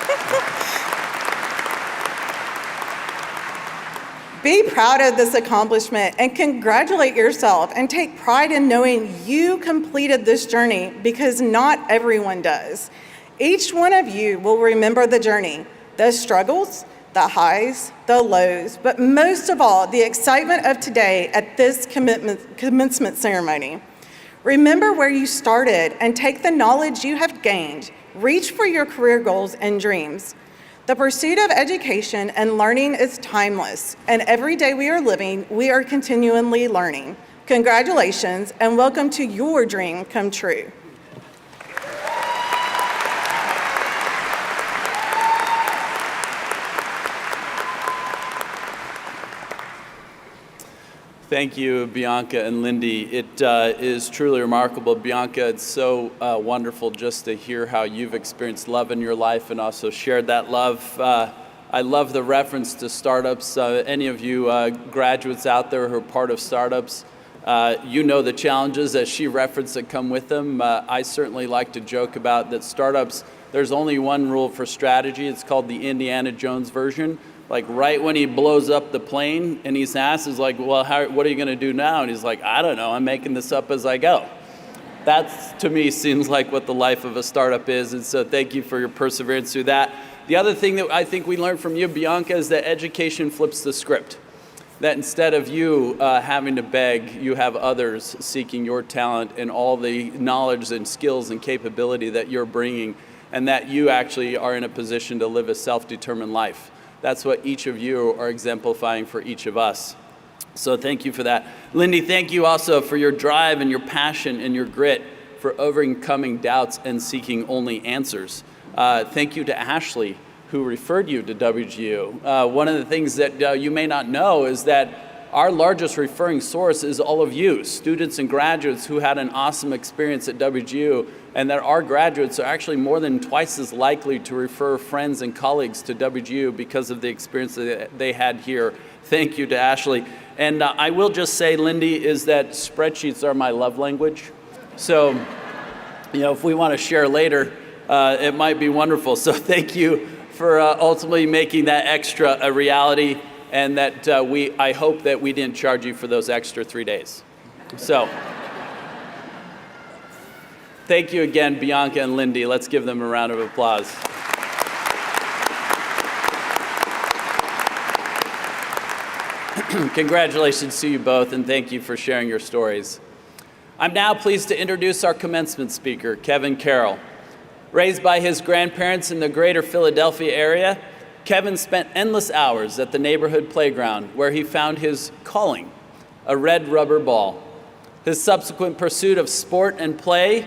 Be proud of this accomplishment and congratulate yourself and take pride in knowing you completed this journey because not everyone does. Each one of you will remember the journey, the struggles, the highs, the lows, but most of all, the excitement of today at this commencement ceremony. Remember where you started and take the knowledge you have gained. Reach for your career goals and dreams. The pursuit of education and learning is timeless, and every day we are living, we are continually learning. Congratulations, and welcome to your dream come true. Thank you, Bianca and Lindy. It is truly remarkable. Bianca, it's so wonderful just to hear how you've experienced love in your life and also shared that love. I love the reference to startups. Any of you graduates out there who are part of startups, you know the challenges that she referenced that come with them. I certainly like to joke about that startups, there's only one rule for strategy. It's called the Indiana Jones version. Like right when he blows up the plane and he's asked, is like, well, what are you going to do now? And he's like, I don't know. I'm making this up as I go. That, to me, seems like what the life of a startup is. And so thank you for your perseverance through that. The other thing that I think we learned from you, Bianca, is that education flips the script. That instead of you having to beg, you have others seeking your talent and all the knowledge and skills and capability that you're bringing, and that you actually are in a position to live a self-determined life. That's what each of you are exemplifying for each of us. So thank you for that. Lindy, thank you also for your drive and your passion and your grit for overcoming doubts and seeking only answers. Thank you to Ashley, who referred you to WGU. One of the things that you may not know is that our largest referring source is all of you, students and graduates who had an awesome experience at WGU, and that our graduates are actually more than twice as likely to refer friends and colleagues to WGU because of the experience that they had here. Thank you to Ashley. And I will just say, Lindy, is that spreadsheets are my love language. So, if we want to share later, it might be wonderful. So thank you for ultimately making that extra a reality, and that I hope that we didn't charge you for those extra 3 days. So thank you again, Bianca and Lindy. Let's give them a round of applause. Congratulations to you both, and thank you for sharing your stories. I'm now pleased to introduce our commencement speaker, Kevin Carroll. Raised by his grandparents in the greater Philadelphia area, Kevin spent endless hours at the neighborhood playground where he found his calling, a red rubber ball. His subsequent pursuit of sport and play,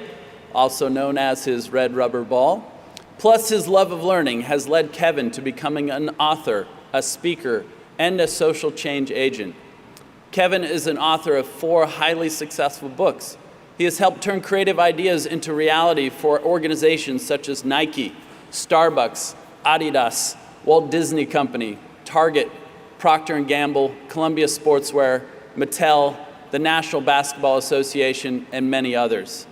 also known as his red rubber ball, plus his love of learning has led Kevin to becoming an author, a speaker, and a social change agent. Kevin is an author of 4 highly successful books. He has helped turn creative ideas into reality for organizations such as Nike, Starbucks, Adidas, Walt Disney Company, Target, Procter & Gamble, Columbia Sportswear, Mattel, the National Basketball Association, and many others.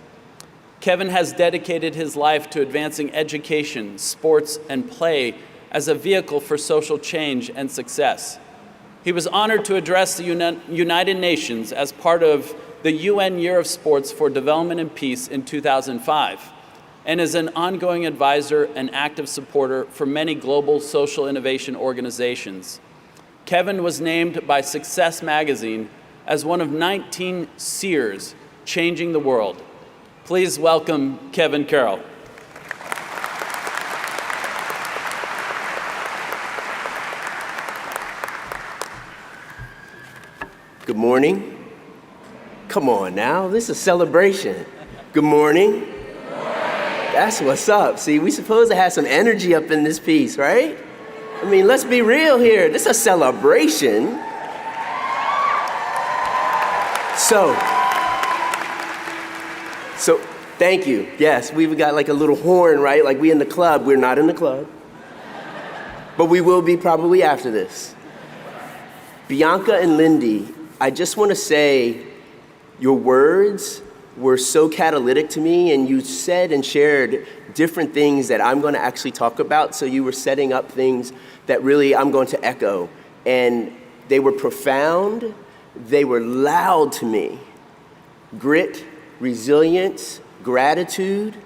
Kevin has dedicated his life to advancing education, sports, and play as a vehicle for social change and success. He was honored to address the United Nations as part of the UN Year of Sports for Development and Peace in 2005, and is an ongoing advisor and active supporter for many global social innovation organizations. Kevin was named by Success Magazine as one of 19 seers changing the world. Please welcome Kevin Carroll. Good morning. Come on now, this is a celebration. Good morning. Good morning. That's what's up. See, we supposed to have some energy up in this piece, right? I mean, let's be real here. This is a celebration. So thank you. Yes, we've got like a little horn, right? Like we in the club. We're not in the club. But we will be probably after this. Bianca and Lindy, I just want to say your words were so catalytic to me, and you said and shared different things that I'm going to actually talk about. So you were setting up things that really I'm going to echo. And they were profound. They were loud to me. Grit, resilience, gratitude,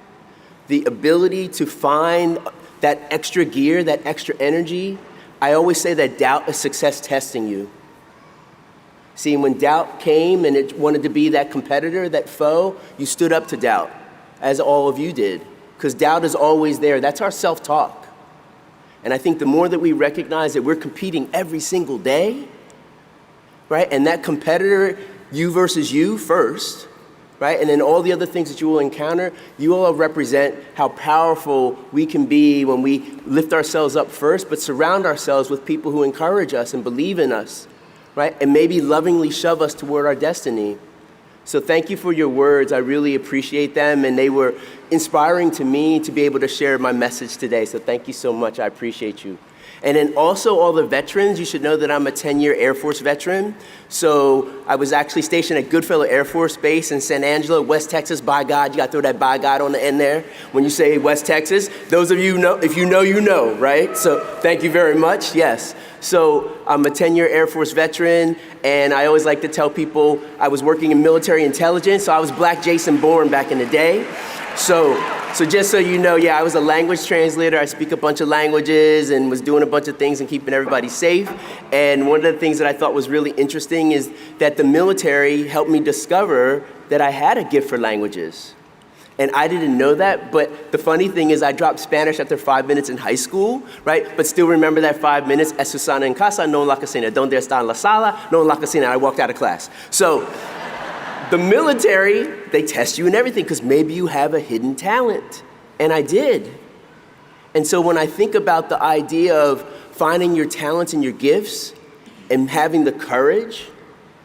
the ability to find that extra gear, that extra energy. I always say that doubt is success testing you. See, when doubt came and it wanted to be that competitor, that foe, you stood up to doubt, as all of you did, because doubt is always there. That's our self-talk. And I think the more that we recognize that we're competing every single day, right, and that competitor, you versus you first, right, and then all the other things that you will encounter, you all represent how powerful we can be when we lift ourselves up first, but surround ourselves with people who encourage us and believe in us. Right? And maybe lovingly shove us toward our destiny. So thank you for your words. I really appreciate them, and they were inspiring to me to be able to share my message today. So thank you so much. I appreciate you. And then also all the veterans, you should know that I'm a 10-year Air Force veteran. So I was actually stationed at Goodfellow Air Force Base in San Angelo, West Texas. By God, you got to throw that by God on the end there when you say West Texas. Those of you know, if you know, you know, right? So thank you very much. Yes. So I'm a 10-year Air Force veteran, and I always like to tell people I was working in military intelligence, so I was Black Jason Bourne back in the day. So just so you know, yeah, I was a language translator. I speak a bunch of languages and was doing a bunch of things and keeping everybody safe. And one of the things that I thought was really interesting is that the military helped me discover that I had a gift for languages. And I didn't know that, but the funny thing is I dropped Spanish after 5 minutes in high school, right? But still remember that 5 minutes, es Susana en casa, no en la cocina, donde está en la sala, no en la cocina, I walked out of class. So the military, they test you and everything, because maybe you have a hidden talent. And I did. And so when I think about the idea of finding your talents and your gifts and having the courage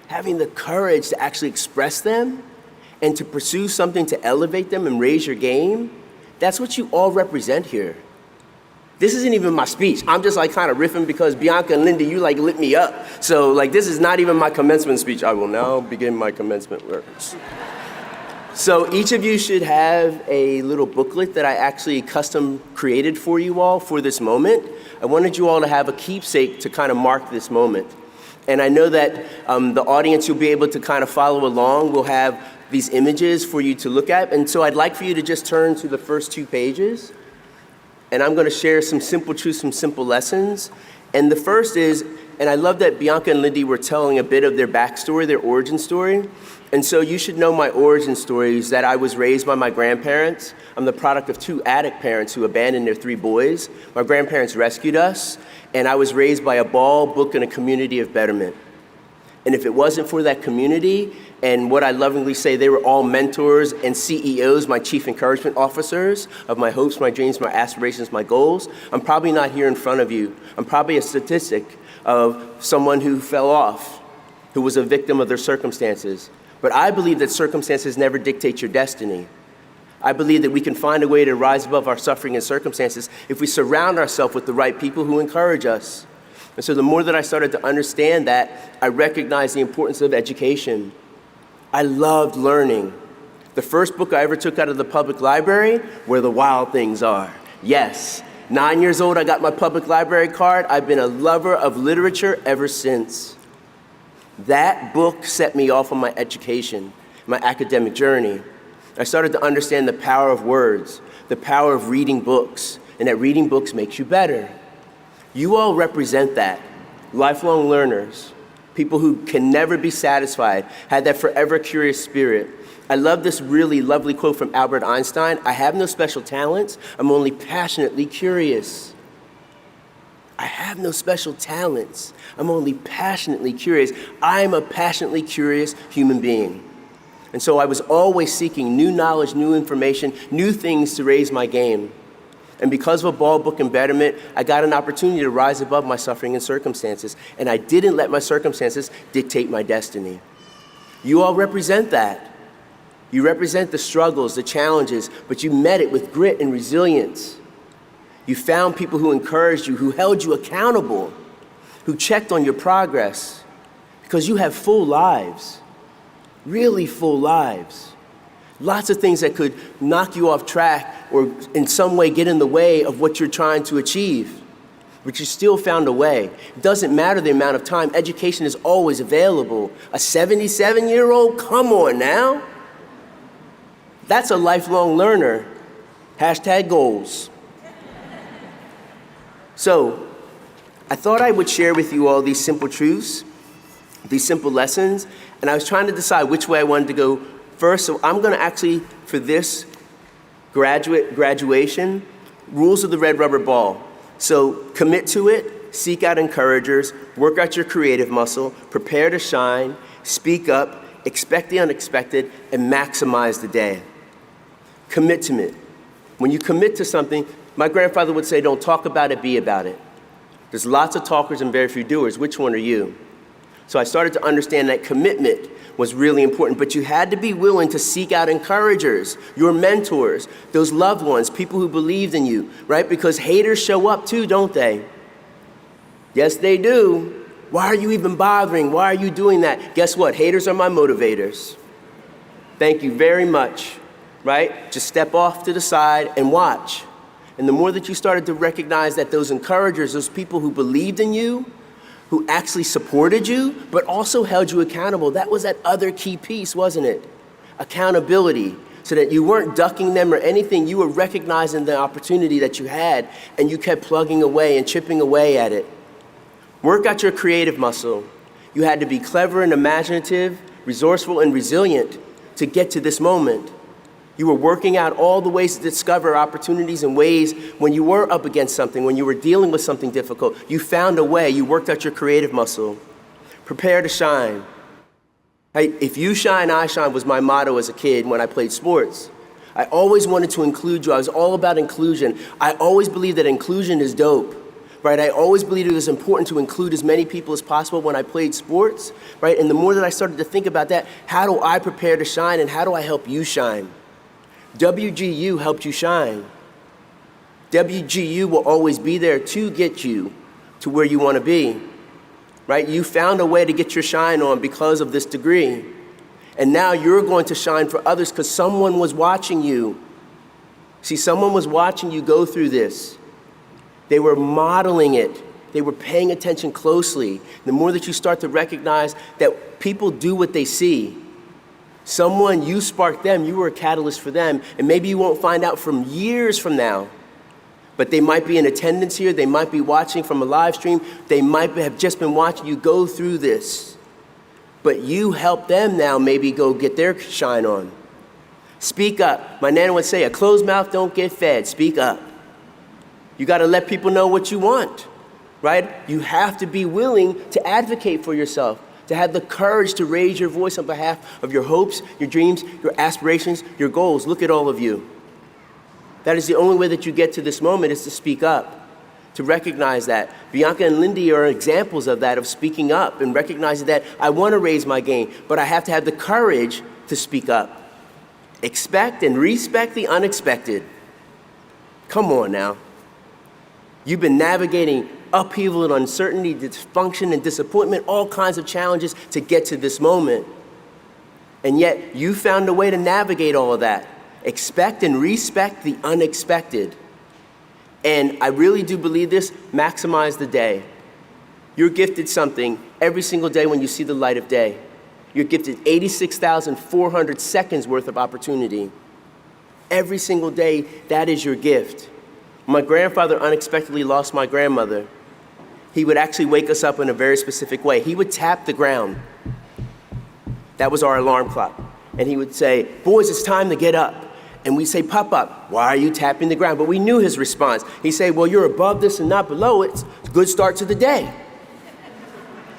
to actually express them and to pursue something to elevate them and raise your game, that's what you all represent here. This isn't even my speech. I'm just like kind of riffing because Bianca and Lindy, you like lit me up. So like this is not even my commencement speech. I will now begin my commencement words. So each of you should have a little booklet that I actually custom created for you all for this moment. I wanted you all to have a keepsake to kind of mark this moment. And I know that the audience, you'll be able to kind of follow along. We'll have these images for you to look at. And so I'd like for you to just turn to the first 2 pages. And I'm going to share some simple truths, some simple lessons. And the first is, and I love that Bianca and Lindy were telling a bit of their backstory, their origin story. And so you should know my origin story is that I was raised by my grandparents. I'm the product of 2 addict parents who abandoned their 3 boys. My grandparents rescued us, and I was raised by a ball, book, and a community of betterment. And if it wasn't for that community, and what I lovingly say, they were all mentors and CEOs, my chief encouragement officers of my hopes, my dreams, my aspirations, my goals, I'm probably not here in front of you. I'm probably a statistic of someone who fell off, who was a victim of their circumstances. But I believe that circumstances never dictate your destiny. I believe that we can find a way to rise above our suffering and circumstances if we surround ourselves with the right people who encourage us. And so the more that I started to understand that, I recognized the importance of education. I loved learning. The first book I ever took out of the public library, Where the Wild Things Are. Yes, 9 years old, I got my public library card. I've been a lover of literature ever since. That book set me off on my education, my academic journey. I started to understand the power of words, the power of reading books, and that reading books makes you better. You all represent that. Lifelong learners, people who can never be satisfied, had that forever curious spirit. I love this really lovely quote from Albert Einstein. I have no special talents, I'm only passionately curious. I have no special talents. I'm only passionately curious. I'm a passionately curious human being. And so I was always seeking new knowledge, new information, new things to raise my game. And because of a ball, book, and betterment, I got an opportunity to rise above my suffering and circumstances. And I didn't let my circumstances dictate my destiny. You all represent that. You represent the struggles, the challenges, but you met it with grit and resilience. You found people who encouraged you, who held you accountable, who checked on your progress, because you have full lives, really full lives. Lots of things that could knock you off track or in some way get in the way of what you're trying to achieve, but you still found a way. It doesn't matter the amount of time, education is always available. A 77-year-old, come on now. That's a lifelong learner. Hashtag goals. So, I thought I would share with you all these simple truths, these simple lessons, and I was trying to decide which way I wanted to go first. So I'm going to actually, for this graduation, rules of the red rubber ball. So commit to it, seek out encouragers, work out your creative muscle, prepare to shine, speak up, expect the unexpected, and maximize the day. Commitment. When you commit to something, my grandfather would say, don't talk about it, be about it. There's lots of talkers and very few doers. Which one are you? So I started to understand that commitment was really important, but you had to be willing to seek out encouragers, your mentors, those loved ones, people who believed in you, right? Because haters show up too, don't they? Yes, they do. Why are you even bothering? Why are you doing that? Guess what? Haters are my motivators. Thank you very much, right? Just step off to the side and watch. And the more that you started to recognize that those encouragers, those people who believed in you, who actually supported you, but also held you accountable, that was that other key piece, wasn't it? Accountability, so that you weren't ducking them or anything, you were recognizing the opportunity that you had, and you kept plugging away and chipping away at it. Work out your creative muscle. You had to be clever and imaginative, resourceful and resilient to get to this moment. You were working out all the ways to discover opportunities and ways when you were up against something, when you were dealing with something difficult. You found a way. You worked out your creative muscle. Prepare to shine. Hey, if you shine, I shine was my motto as a kid when I played sports. I always wanted to include you. I was all about inclusion. I always believed that inclusion is dope, right? I always believed it was important to include as many people as possible when I played sports, right? And the more that I started to think about that, how do I prepare to shine and how do I help you shine? WGU helped you shine. WGU will always be there to get you to where you want to be, right? You found a way to get your shine on because of this degree. And now you're going to shine for others because someone was watching you. See, someone was watching you go through this. They were modeling it. They were paying attention closely. The more that you start to recognize that people do what they see, someone, you sparked them, you were a catalyst for them, and maybe you won't find out from years from now, but they might be in attendance here, they might be watching from a live stream, they might have just been watching you go through this. But you help them now maybe go get their shine on. Speak up. My nana would say, a closed mouth don't get fed. Speak up. You got to let people know what you want, right? You have to be willing to advocate for yourself, to have the courage to raise your voice on behalf of your hopes, your dreams, your aspirations, your goals. Look at all of you. That is the only way that you get to this moment, is to speak up, to recognize that. Bianca and Lindy are examples of that, of speaking up and recognizing that I want to raise my game, but I have to have the courage to speak up. Expect and respect the unexpected. Come on now. You've been navigating upheaval and uncertainty, dysfunction and disappointment, all kinds of challenges to get to this moment. And yet you found a way to navigate all of that. Expect and respect the unexpected. And I really do believe this, maximize the day. You're gifted something every single day when you see the light of day. You're gifted 86,400 seconds worth of opportunity. Every single day, that is your gift. My grandfather unexpectedly lost my grandmother. He would actually wake us up in a very specific way. He would tap the ground. That was our alarm clock. And he would say, boys, it's time to get up. And we'd say, Pop up, why are you tapping the ground? But we knew his response. He'd say, well, you're above this and not below it. It's a good start to the day.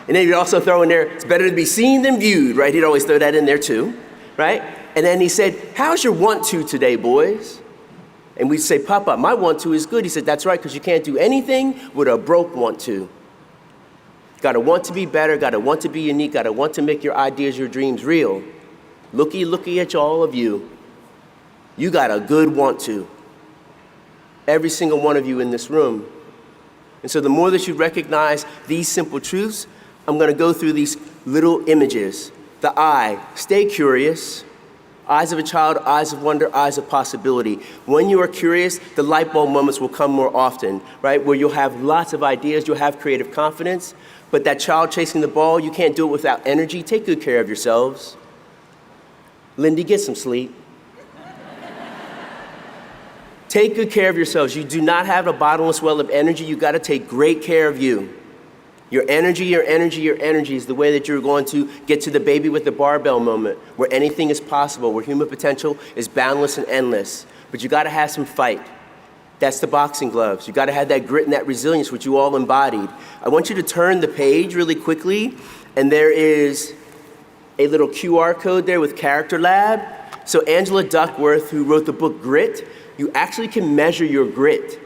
And then he'd also throw in there, it's better to be seen than viewed, right? He'd always throw that in there too, right? And then he said, how's your want-to today, boys? And we'd say, Pop up, my want-to is good. He said, that's right, because you can't do anything with a broke want-to. Gotta want to be better, gotta want to be unique, gotta want to make your ideas, your dreams real. Looky at all of you. You got a good want to. Every single one of you in this room. And so the more that you recognize these simple truths, I'm going to go through these little images. The eye, stay curious. Eyes of a child, eyes of wonder, eyes of possibility. When you are curious, the light bulb moments will come more often, right? Where you'll have lots of ideas, you'll have creative confidence, but that child chasing the ball, you can't do it without energy. Take good care of yourselves. Lindy, get some sleep. Take good care of yourselves. You do not have a bottomless well of energy. You got to take great care of you. Your energy is the way that you're going to get to the baby with the barbell moment, where anything is possible, where human potential is boundless and endless. But you got to have some fight. That's the boxing gloves. You got to have that grit and that resilience, which you all embodied. I want you to turn the page really quickly, and there is a little QR code there with Character Lab. So Angela Duckworth, who wrote the book Grit, you actually can measure your grit.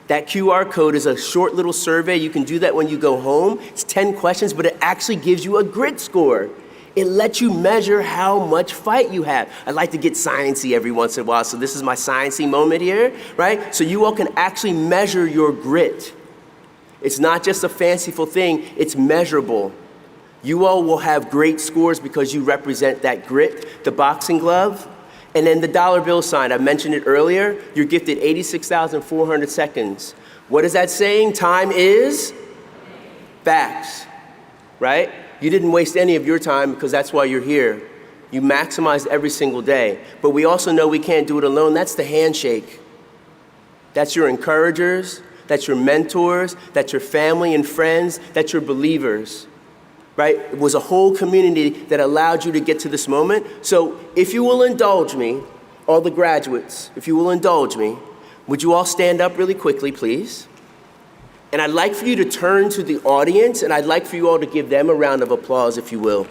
That QR code is a short little survey. You can do that when you go home. It's 10 questions, but it actually gives you a grit score. It lets you measure how much fight you have. I like to get sciencey every once in a while, so this is my sciencey moment here, right? So you all can actually measure your grit. It's not just a fanciful thing, it's measurable. You all will have great scores because you represent that grit, the boxing glove. And then the dollar bill sign, I mentioned it earlier, you're gifted 86,400 seconds. What is that saying? Time is facts, right? You didn't waste any of your time because that's why you're here. You maximized every single day. But we also know we can't do it alone. That's the handshake. That's your encouragers, that's your mentors, that's your family and friends, that's your believers. Right? It was a whole community that allowed you to get to this moment. So if you will indulge me, all the graduates, if you will indulge me, would you all stand up really quickly, please? And I'd like for you to turn to the audience, and I'd like for you all to give them a round of applause, if you will.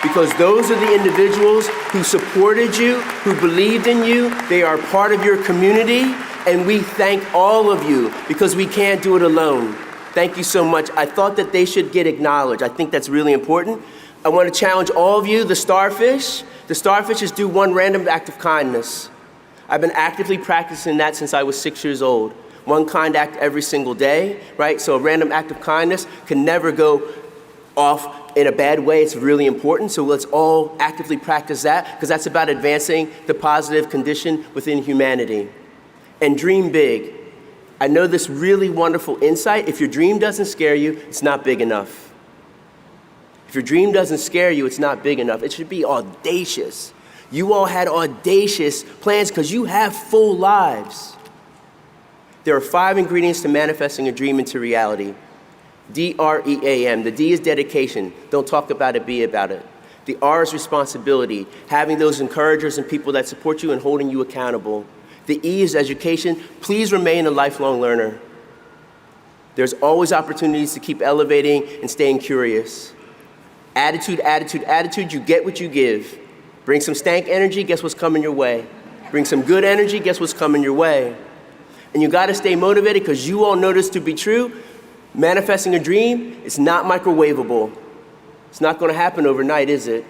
Because those are the individuals who supported you, who believed in you. They are part of your community, and we thank all of you because we can't do it alone. Thank you so much. I thought that they should get acknowledged. I think that's really important. I want to challenge all of you, the starfish. The starfishes do one random act of kindness. I've been actively practicing that since I was 6 years old. One kind act every single day, right? So a random act of kindness can never go off in a bad way. It's really important. So let's all actively practice that, because that's about advancing the positive condition within humanity. And dream big. I know this really wonderful insight. If your dream doesn't scare you, it's not big enough. If your dream doesn't scare you, it's not big enough. It should be audacious. You all had audacious plans because you have full lives. There are 5 ingredients to manifesting a dream into reality. DREAM. The D is dedication. Don't talk about it, be about it. The R is responsibility. Having those encouragers and people that support you and holding you accountable. The E is education. Please remain a lifelong learner. There's always opportunities to keep elevating and staying curious. Attitude, attitude, attitude. You get what you give. Bring some stank energy, guess what's coming your way? Bring some good energy, guess what's coming your way? And you gotta stay motivated, because you all know this to be true. Manifesting a dream is not microwavable. It's not gonna happen overnight, is it?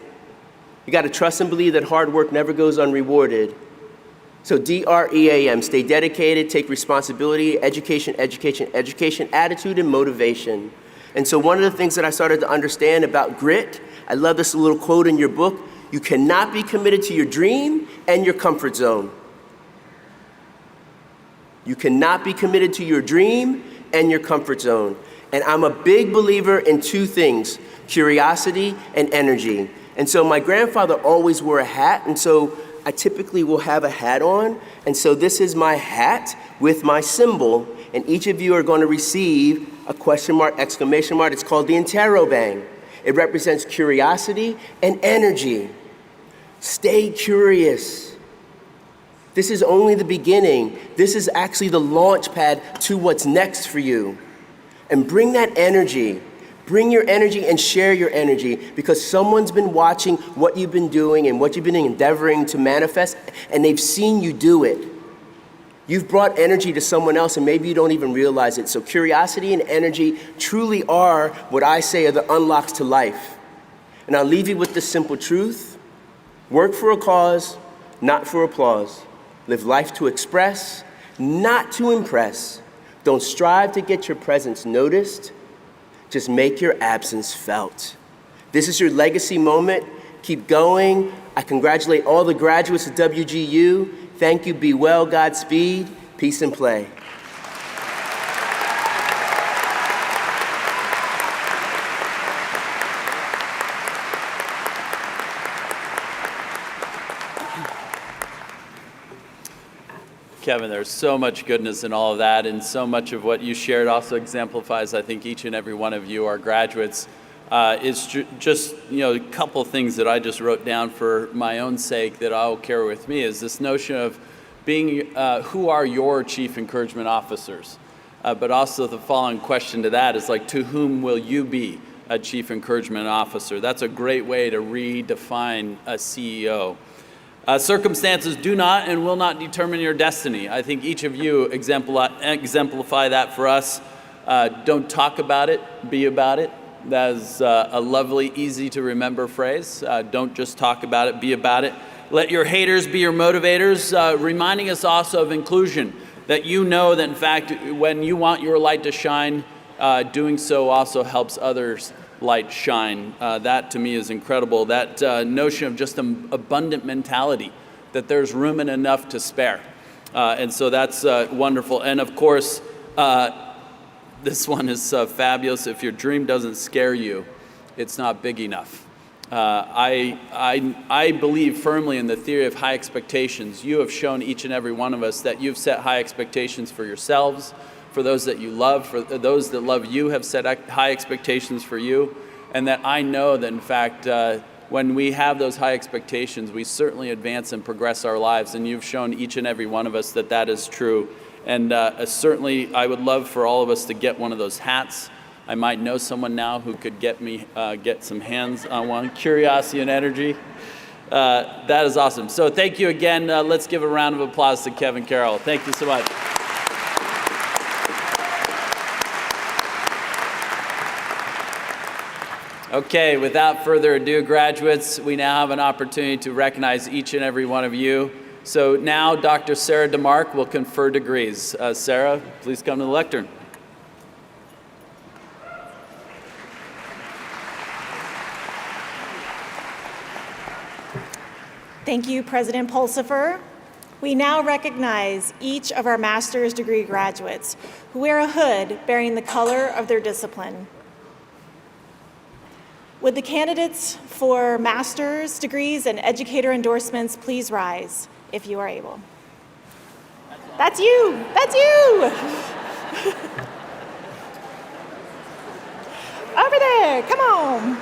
You gotta trust and believe that hard work never goes unrewarded. So DREAM, stay dedicated, take responsibility, education, education, education, attitude, and motivation. And so one of the things that I started to understand about grit, I love this little quote in your book: you cannot be committed to your dream and your comfort zone. You cannot be committed to your dream and your comfort zone. And I'm a big believer in 2 things: curiosity and energy. And so my grandfather always wore a hat, and so I typically will have a hat on. And so this is my hat with my symbol, and each of you are going to receive a question mark, exclamation mark. It's called the interrobang. It represents curiosity and energy. Stay curious. This is only the beginning. This is actually the launch pad to what's next for you. And bring that energy. Bring your energy and share your energy, because someone's been watching what you've been doing and what you've been endeavoring to manifest, and they've seen you do it. You've brought energy to someone else, and maybe you don't even realize it. So curiosity and energy truly are what I say are the unlocks to life. And I'll leave you with this simple truth: work for a cause, not for applause. Live life to express, not to impress. Don't strive to get your presence noticed. Just make your absence felt. This is your legacy moment. Keep going. I congratulate all the graduates of WGU. Thank you. Be well. Godspeed. Peace and play. Kevin, there's so much goodness in all of that, and so much of what you shared also exemplifies, I think, each and every one of you, our graduates. It's just, a couple things that I just wrote down for my own sake that I'll carry with me is this notion of being, who are your chief encouragement officers? But also the following question to that is to whom will you be a chief encouragement officer? That's a great way to redefine a CEO. Circumstances do not and will not determine your destiny. I think each of you exemplify that for us. Don't talk about it, be about it. That is a lovely, easy to remember phrase. Don't just talk about it, be about it. Let your haters be your motivators, reminding us also of inclusion, that you know that in fact, when you want your light to shine, doing so also helps others' light shine. That to me is incredible. That notion of just an abundant mentality, that there's room and enough to spare. And so that's wonderful. And of course, this one is fabulous. If your dream doesn't scare you, it's not big enough. I believe firmly in the theory of high expectations. You have shown, each and every one of us, that you've set high expectations for yourselves, for those that you love, for those that love you have set high expectations for you, and that I know that in fact when we have those high expectations, we certainly advance and progress our lives, and you've shown each and every one of us that that is true. And certainly I would love for all of us to get one of those hats I might know someone now who could get some hands on one. Curiosity and energy. That is awesome. So thank you again. Let's give a round of applause to Kevin Carroll. Thank you so much. Okay, without further ado, graduates, we now have an opportunity to recognize each and every one of you. So now Dr. Sarah DeMark will confer degrees. Sarah, please come to the lectern. Thank you, President Pulsifer. We now recognize each of our master's degree graduates who wear a hood bearing the color of their discipline. Would the candidates for master's degrees and educator endorsements please rise, if you are able? That's you! That's you! Over there, come on.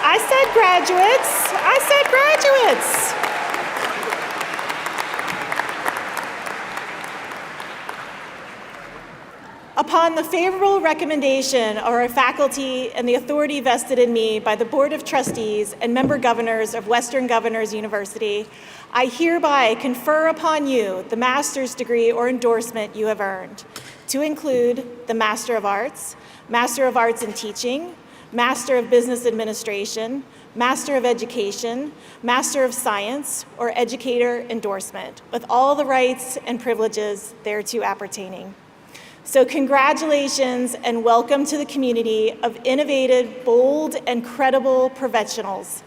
I said graduates. I said graduates. Upon the favorable recommendation of our faculty and the authority vested in me by the Board of Trustees and member governors of Western Governors University, I hereby confer upon you the master's degree or endorsement you have earned, to include the Master of Arts in Teaching, Master of Business Administration, Master of Education, Master of Science, or Educator endorsement, with all the rights and privileges thereto appertaining. So congratulations and welcome to the community of innovative, bold, and credible professionals.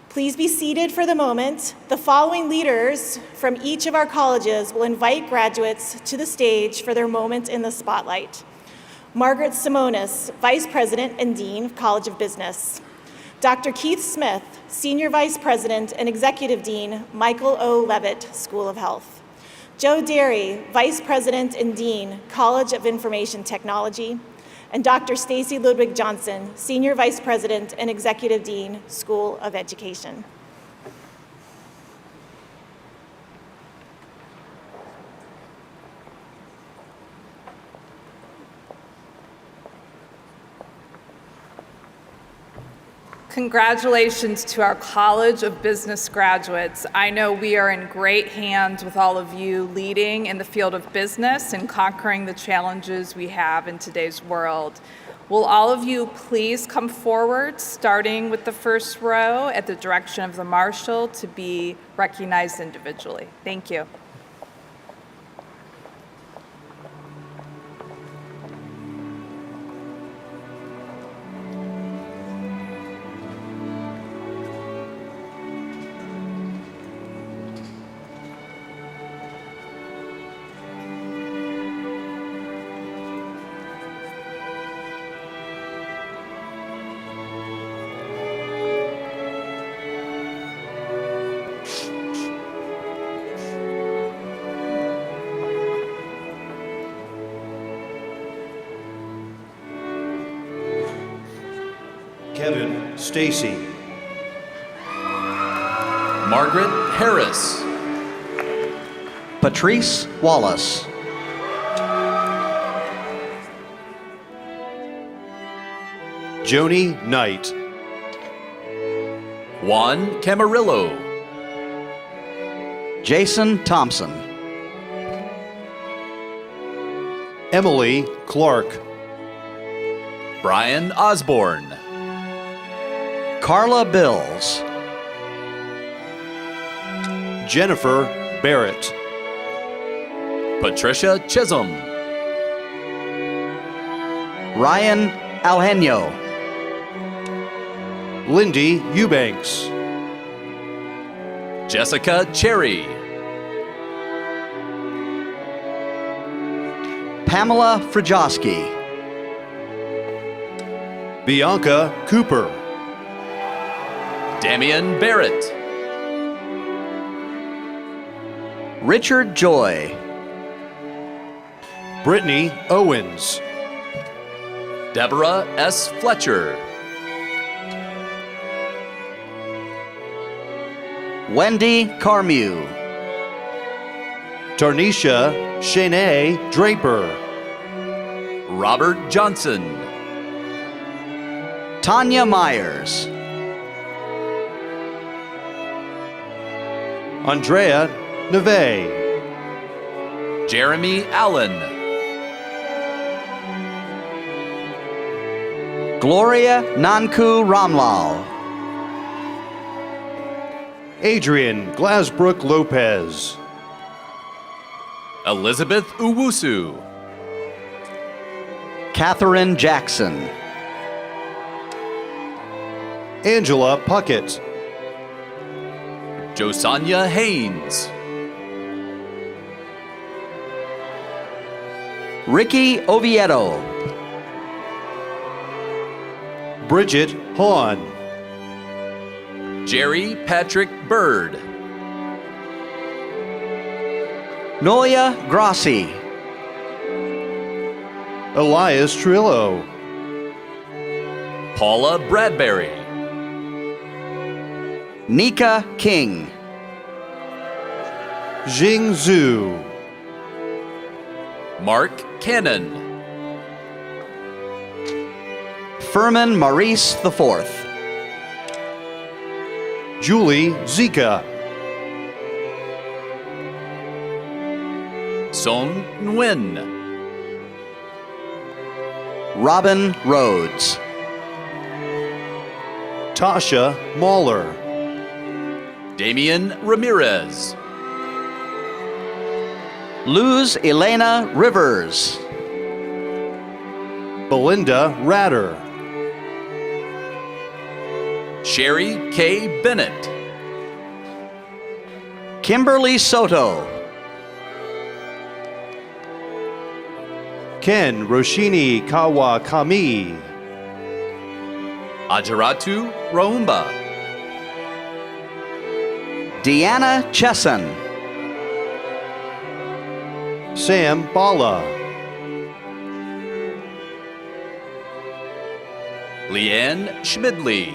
Please be seated for the moment. The following leaders from each of our colleges will invite graduates to the stage for their moment in the spotlight. Margaret Simonis, Vice President and Dean of College of Business. Dr. Keith Smith, Senior Vice President and Executive Dean, Michael O. Levitt School of Health. Joe Derry, Vice President and Dean, College of Information Technology, and Dr. Stacy Ludwig Johnson, Senior Vice President and Executive Dean, School of Education. Congratulations to our College of Business graduates. I know we are in great hands with all of you leading in the field of business and conquering the challenges we have in today's world. Will all of you please come forward, starting with the first row at the direction of the marshal to be recognized individually. Thank you. Kevin Stacy. Margaret Harris. Patrice Wallace. Joni Knight. Juan Camarillo. Jason Thompson. Emily Clark. Brian Osborne. Carla Bills. Jennifer Barrett. Patricia Chisholm. Ryan Alhenio. Lindy Eubanks. Jessica Cherry. Pamela Frajowski. Bianca Cooper. Damian Barrett. Richard Joy. Brittany Owens. Deborah S. Fletcher. Wendy Carmew. Tarnisha Shanae Draper. Robert Johnson. Tanya Myers. Andrea Neve. Jeremy Allen. Gloria Nanku Ramlal. Adrian Glasbrook Lopez. Elizabeth Uwusu. Catherine Jackson. Angela Puckett. Josanya Haynes. Ricky Oviedo. Bridget Hahn. Jerry Patrick Bird. Noya Grassi. Elias Trillo. Paula Bradbury. Nika King. Jing Zhu. Mark Cannon. Furman Maurice IV. Julie Zika. Song Nguyen. Robin Rhodes. Tasha Mahler. Damian Ramirez. Luz Elena Rivers. Belinda Ratter. Sherry K. Bennett. Kimberly Soto. Ken Roshini Kawakami. Ajaratu Raumba. Deanna Chesson. Sam Bala. Leanne Schmidley.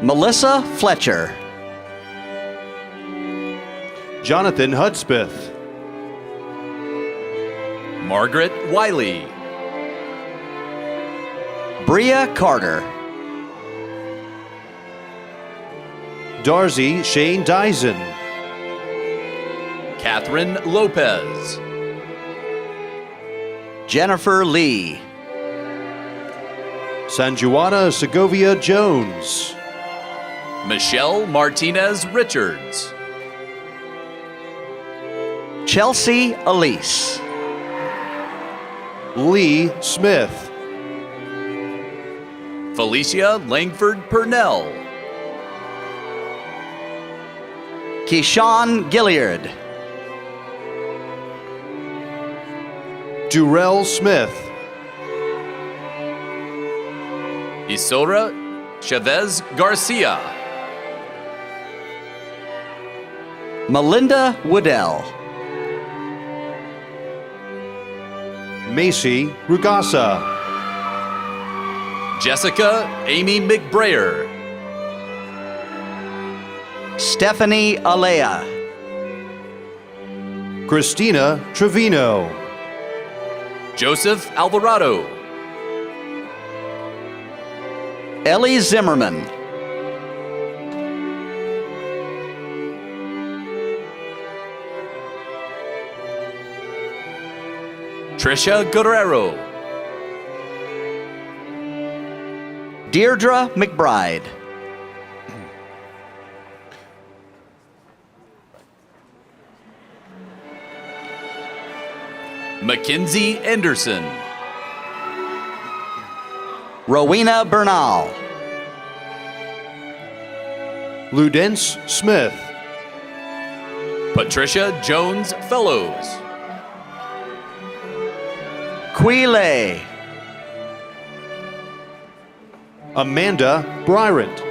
Melissa Fletcher. Jonathan Hudspeth. Margaret Wiley. Bria Carter. Darcy Shane Dyson. Catherine Lopez. Jennifer Lee. Sanjuana Segovia Jones. Michelle Martinez Richards. Chelsea Elise. Lee Smith. Felicia Langford Purnell. Keyshawn Gilliard. Durrell Smith. Isora Chavez Garcia. Melinda Woodell. Macy Rugasa. Jessica Amy McBrayer. Stephanie Alea. Christina Trevino. Joseph Alvarado. Ellie Zimmerman. Trisha Guerrero. Deirdre McBride. Mackenzie Anderson. Rowena Bernal. Ludence Smith. Patricia Jones Fellows. Quile. Amanda Bryant.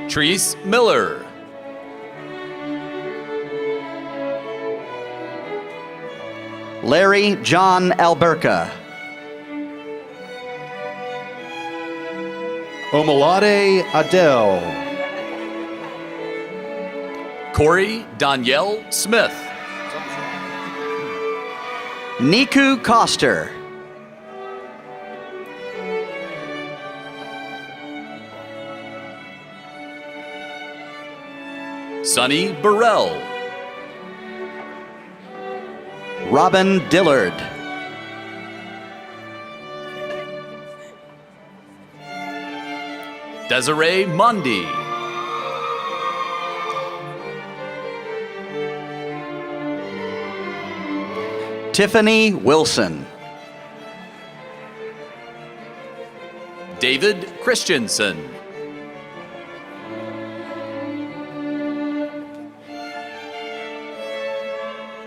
Treese Miller. Larry John Alberca. Omalade Adele. Corey Danielle Smith. Niku Koster. Sonny Burrell. Robin Dillard. Desiree Mondi. Tiffany Wilson. David Christensen.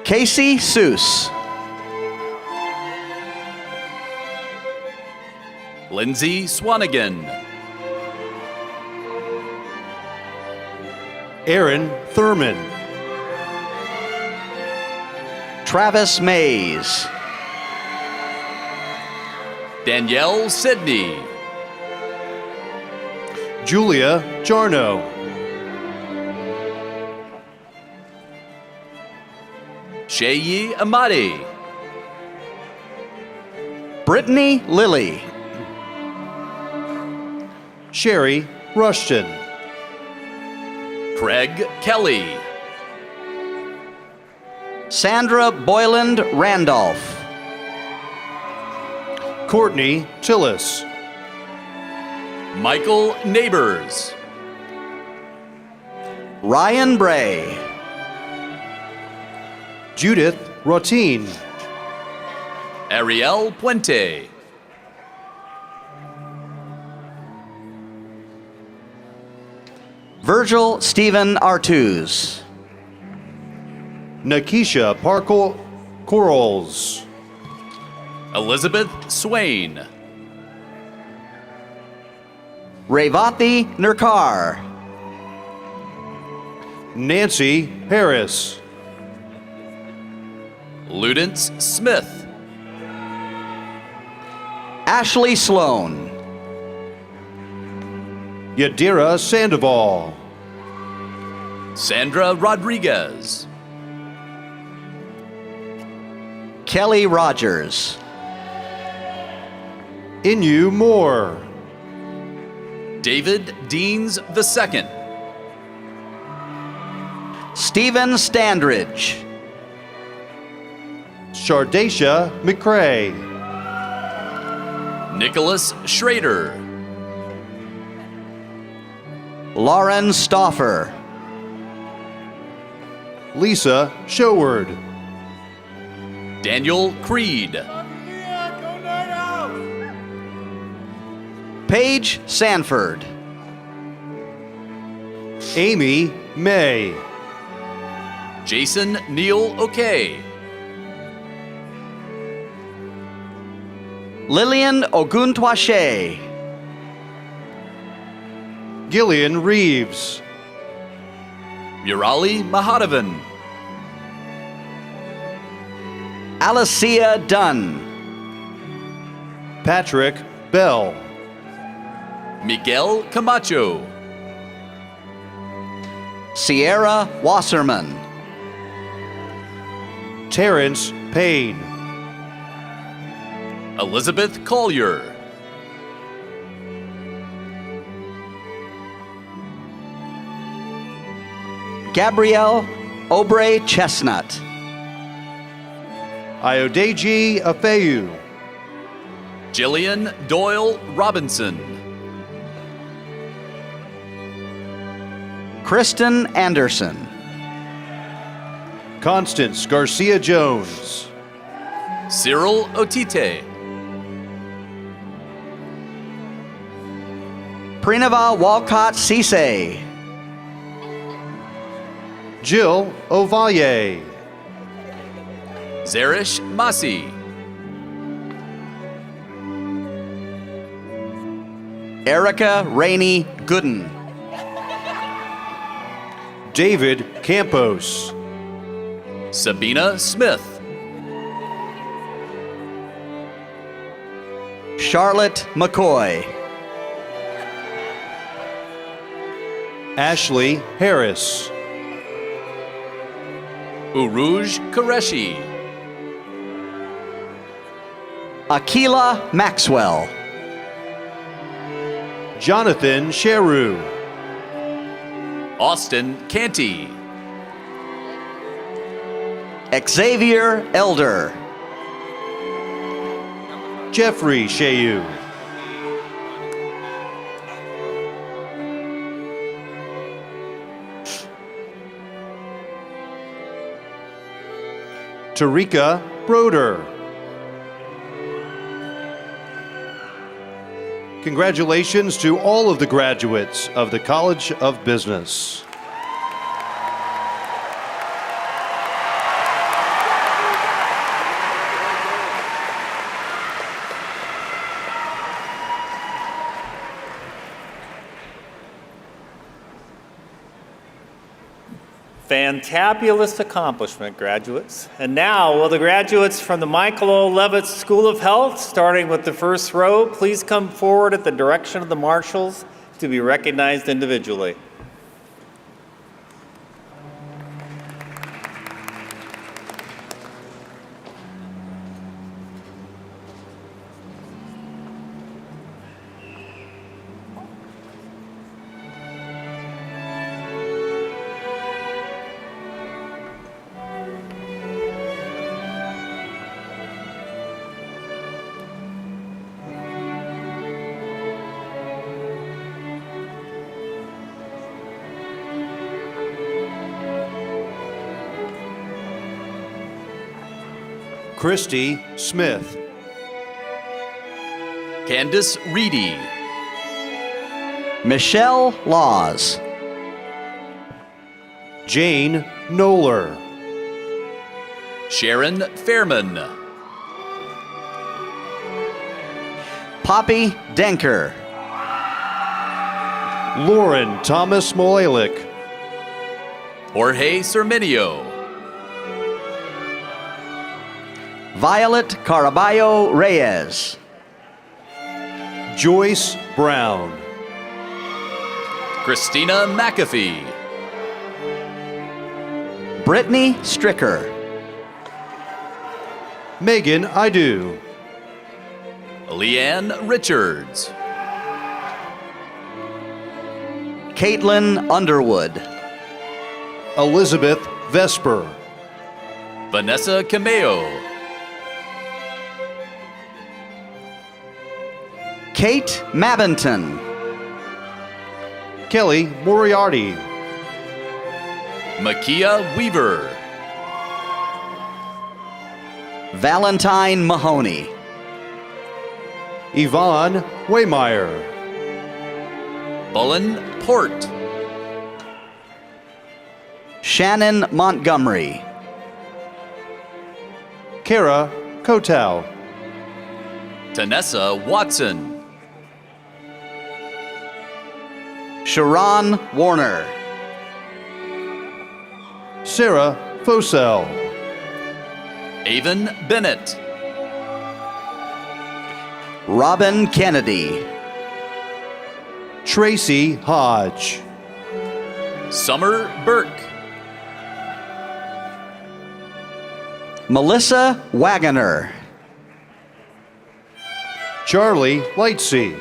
Casey Seuss. Lindsay Swanigan. Aaron Thurman. Travis Mays. Danielle Sidney. Julia Jarno. Sheyi Amadi. Brittany Lilly. Sherry Rushton. Craig Kelly. Sandra Boyland Randolph. Courtney Tillis. Michael Neighbors. Ryan Bray. Judith Rotine. Ariel Puente. Virgil Stephen Artuz. Nakisha Parkle Corals. Elizabeth Swain. Revathi Nurkar. Nancy Harris. Ludence Smith. Ashley Sloan. Yadira Sandoval. Sandra Rodriguez. Kelly Rogers. Inu Moore. David Deans II. Stephen Standridge. Shardasha McCrae. Nicholas Schrader. Lauren Stauffer. Lisa Showard. Daniel Creed. Paige Sanford. Amy May. Jason Neal O'Kay. Lillian Oguntwashe. Gillian Reeves. Murali Mahadevan. Alicia Dunn. Patrick Bell. Miguel Camacho. Sierra Wasserman. Terrence Payne. Elizabeth Collier. Gabrielle Obrey Chestnut. Iodeji Afeyu. Jillian Doyle Robinson. Kristen Anderson. Constance Garcia Jones. Cyril Otite. Pranava Walcott Cisse. Jill Ovalle. Zarish Masi. Erica Rainey Gooden. David Campos. Sabina Smith. Charlotte McCoy. Ashley Harris. Uruj Qureshi. Akila Maxwell. Jonathan Sheru. Austin Canty. Xavier Elder. Jeffrey Sheyu. Tarika Broder. Congratulations to all of the graduates of the College of Business. Fantabulous accomplishment, graduates. And now, will the graduates from the Michael O. Levitt School of Health, starting with the first row, please come forward at the direction of the marshals to be recognized individually. Christy Smith. Candace Reedy. Michelle Laws. Jane Knoller. Sharon Fairman. Poppy Denker. Lauren Thomas Moelik. Jorge Cerminio. Violet Caraballo Reyes. Joyce Brown. Christina McAfee. Brittany Stricker. Megan Idu. Leanne Richards. Caitlin Underwood. Elizabeth Vesper. Vanessa Cameo. Kate Mabinton. Kelly Moriarty. Makia Weaver. Valentine Mahoney. Yvonne Waymeyer. Bullen Port. Shannon Montgomery. Kara Kotow. Tanessa Watson. Sharon Warner. Sarah Fosell. Avon Bennett. Robin Kennedy. Tracy Hodge. Summer Burke. Melissa Wagoner. Charlie Lightsey.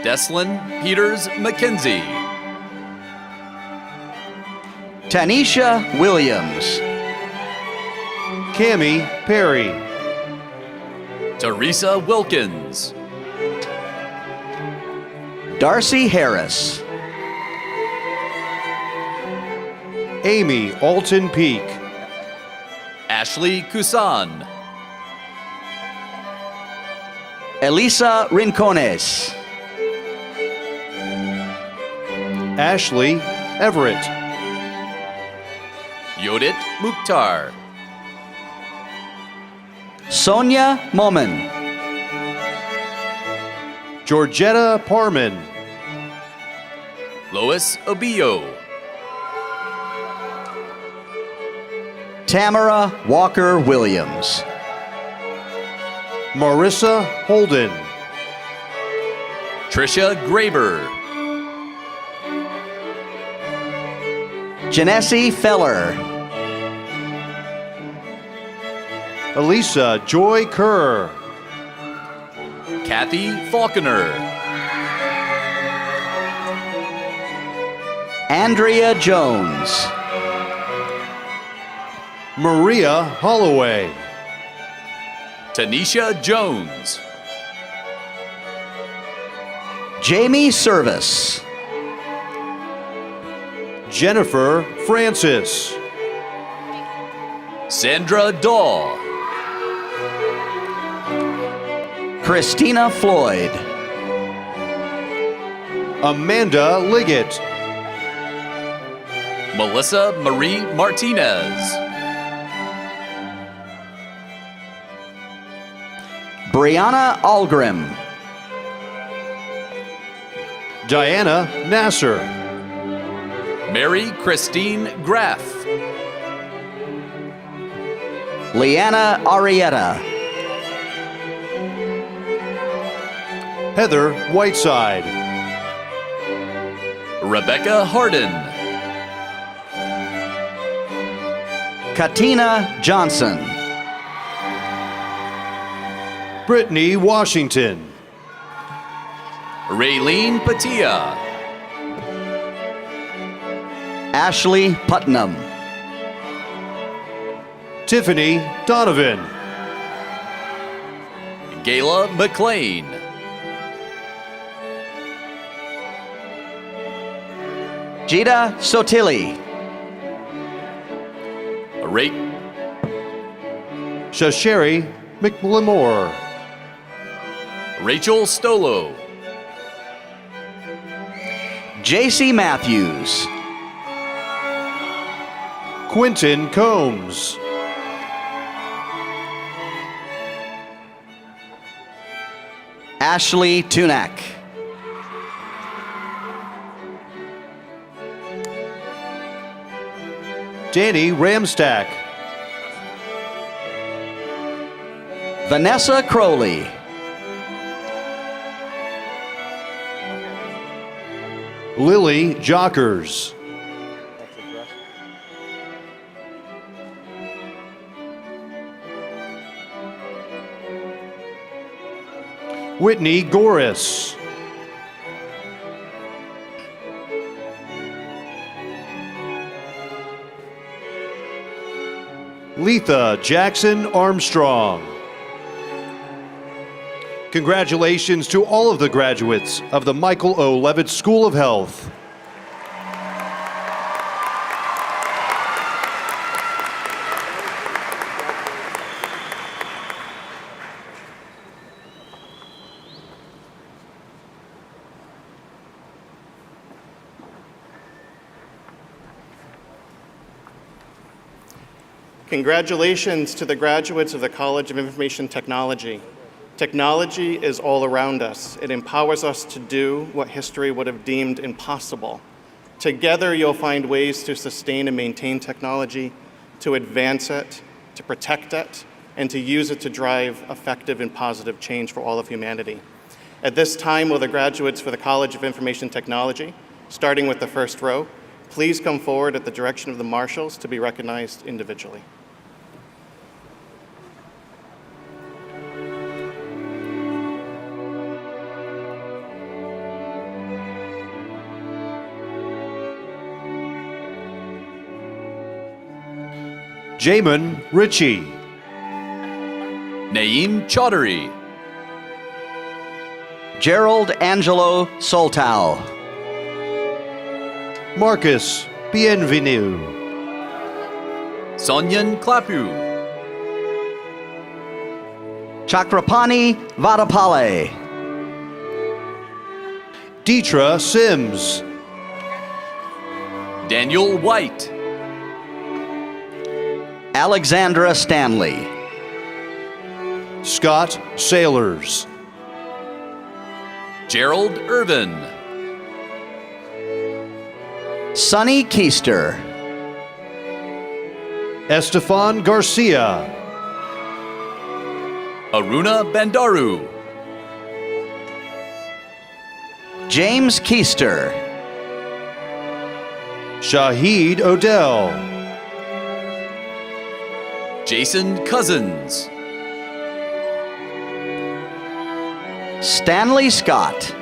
Deslin Peters McKenzie. Tanisha Williams. Cammie Perry. Teresa Wilkins. Darcy Harris. Amy Alton Peak. Ashley Kusan. Elisa Rincones. Ashley Everett. Yodit Mukhtar. Sonia Momin. Georgetta Parman. Lois Obillo. Tamara Walker Williams. Marissa Holden. Tricia Graber. Janesse Feller. Elisa Joy Kerr. Kathy Falconer. Andrea Jones. Maria Holloway. Tanisha Jones. Jamie Service. Jennifer Francis. Sandra Daw. Christina Floyd. Amanda Liggett. Melissa Marie Martinez. Brianna Algrim. Diana Nasser. Mary Christine Graff. Leanna Arietta. Heather Whiteside. Rebecca Harden. Katina Johnson. Brittany Washington. Raylene Patia. Ashley Putnam. Tiffany Donovan. Gayla McLean. Gita Sotili. Shasheri McLemore. Rachel Stolo. JC Matthews. Quentin Combs. Ashley Tunak. Danny Ramstack. Vanessa Crowley. Lily Jockers. Whitney Goris. Letha Jackson Armstrong. Congratulations to all of the graduates of the Michael O. Levitt School of Health. Congratulations to the graduates of the College of Information Technology. Technology is all around us. It empowers us to do what history would have deemed impossible. Together, you'll find ways to sustain and maintain technology, to advance it, to protect it, and to use it to drive effective and positive change for all of humanity. At this time, will the graduates for the College of Information Technology, starting with the first row, please come forward at the direction of the marshals to be recognized individually. Jamin Ritchie. Naeem Chaudhary. Gerald Angelo Soltau. Marcus Bienvenu. Sonyan Klapu. Chakrapani Vadapale. Deetra Sims. Daniel White. Alexandra Stanley. Scott Sailors. Gerald Irvin. Sonny Keister. Estefan Garcia. Aruna Bandaru. James Keister. Shahid Odell. Jason Cousins. Stanley Scott.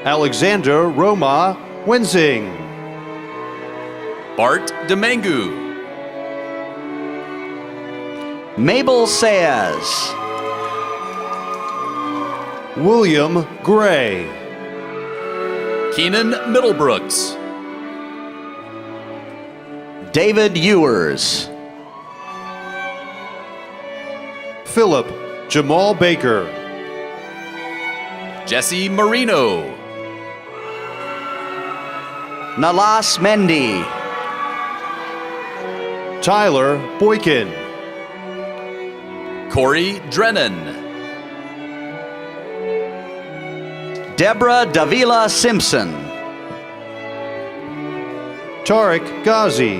Alexander Roma Wensing. Bart Demangu. Mabel Saez. William Gray. Keenan Middlebrooks. David Ewers. Philip Jamal Baker. Jesse Marino. Nalas Mendy. Tyler Boykin. Corey Drennan. Deborah Davila Simpson. Tariq Ghazi.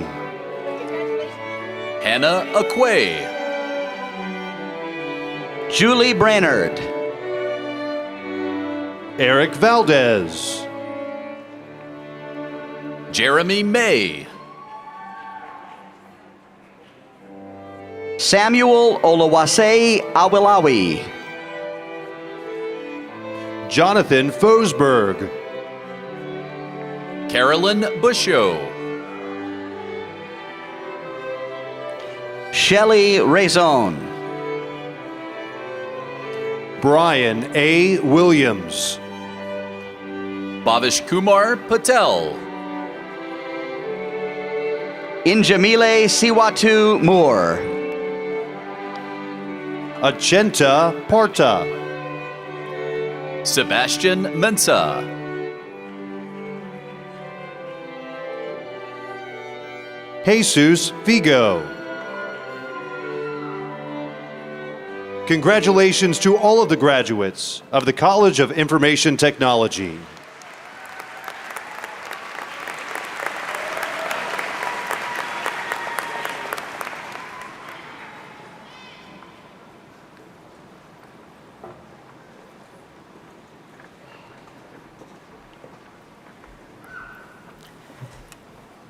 Hannah Aquay. Julie Brainerd. Eric Valdez. Jeremy May. Samuel Olawase Awilawi. Jonathan Fosberg. Carolyn Busho. Shelley Raison. Brian A. Williams. Bhavish Kumar Patel. Injamile Siwatu Moore. Achenta Parta. Sebastian Mensa. Jesus Vigo. Congratulations to all of the graduates of the College of Information Technology.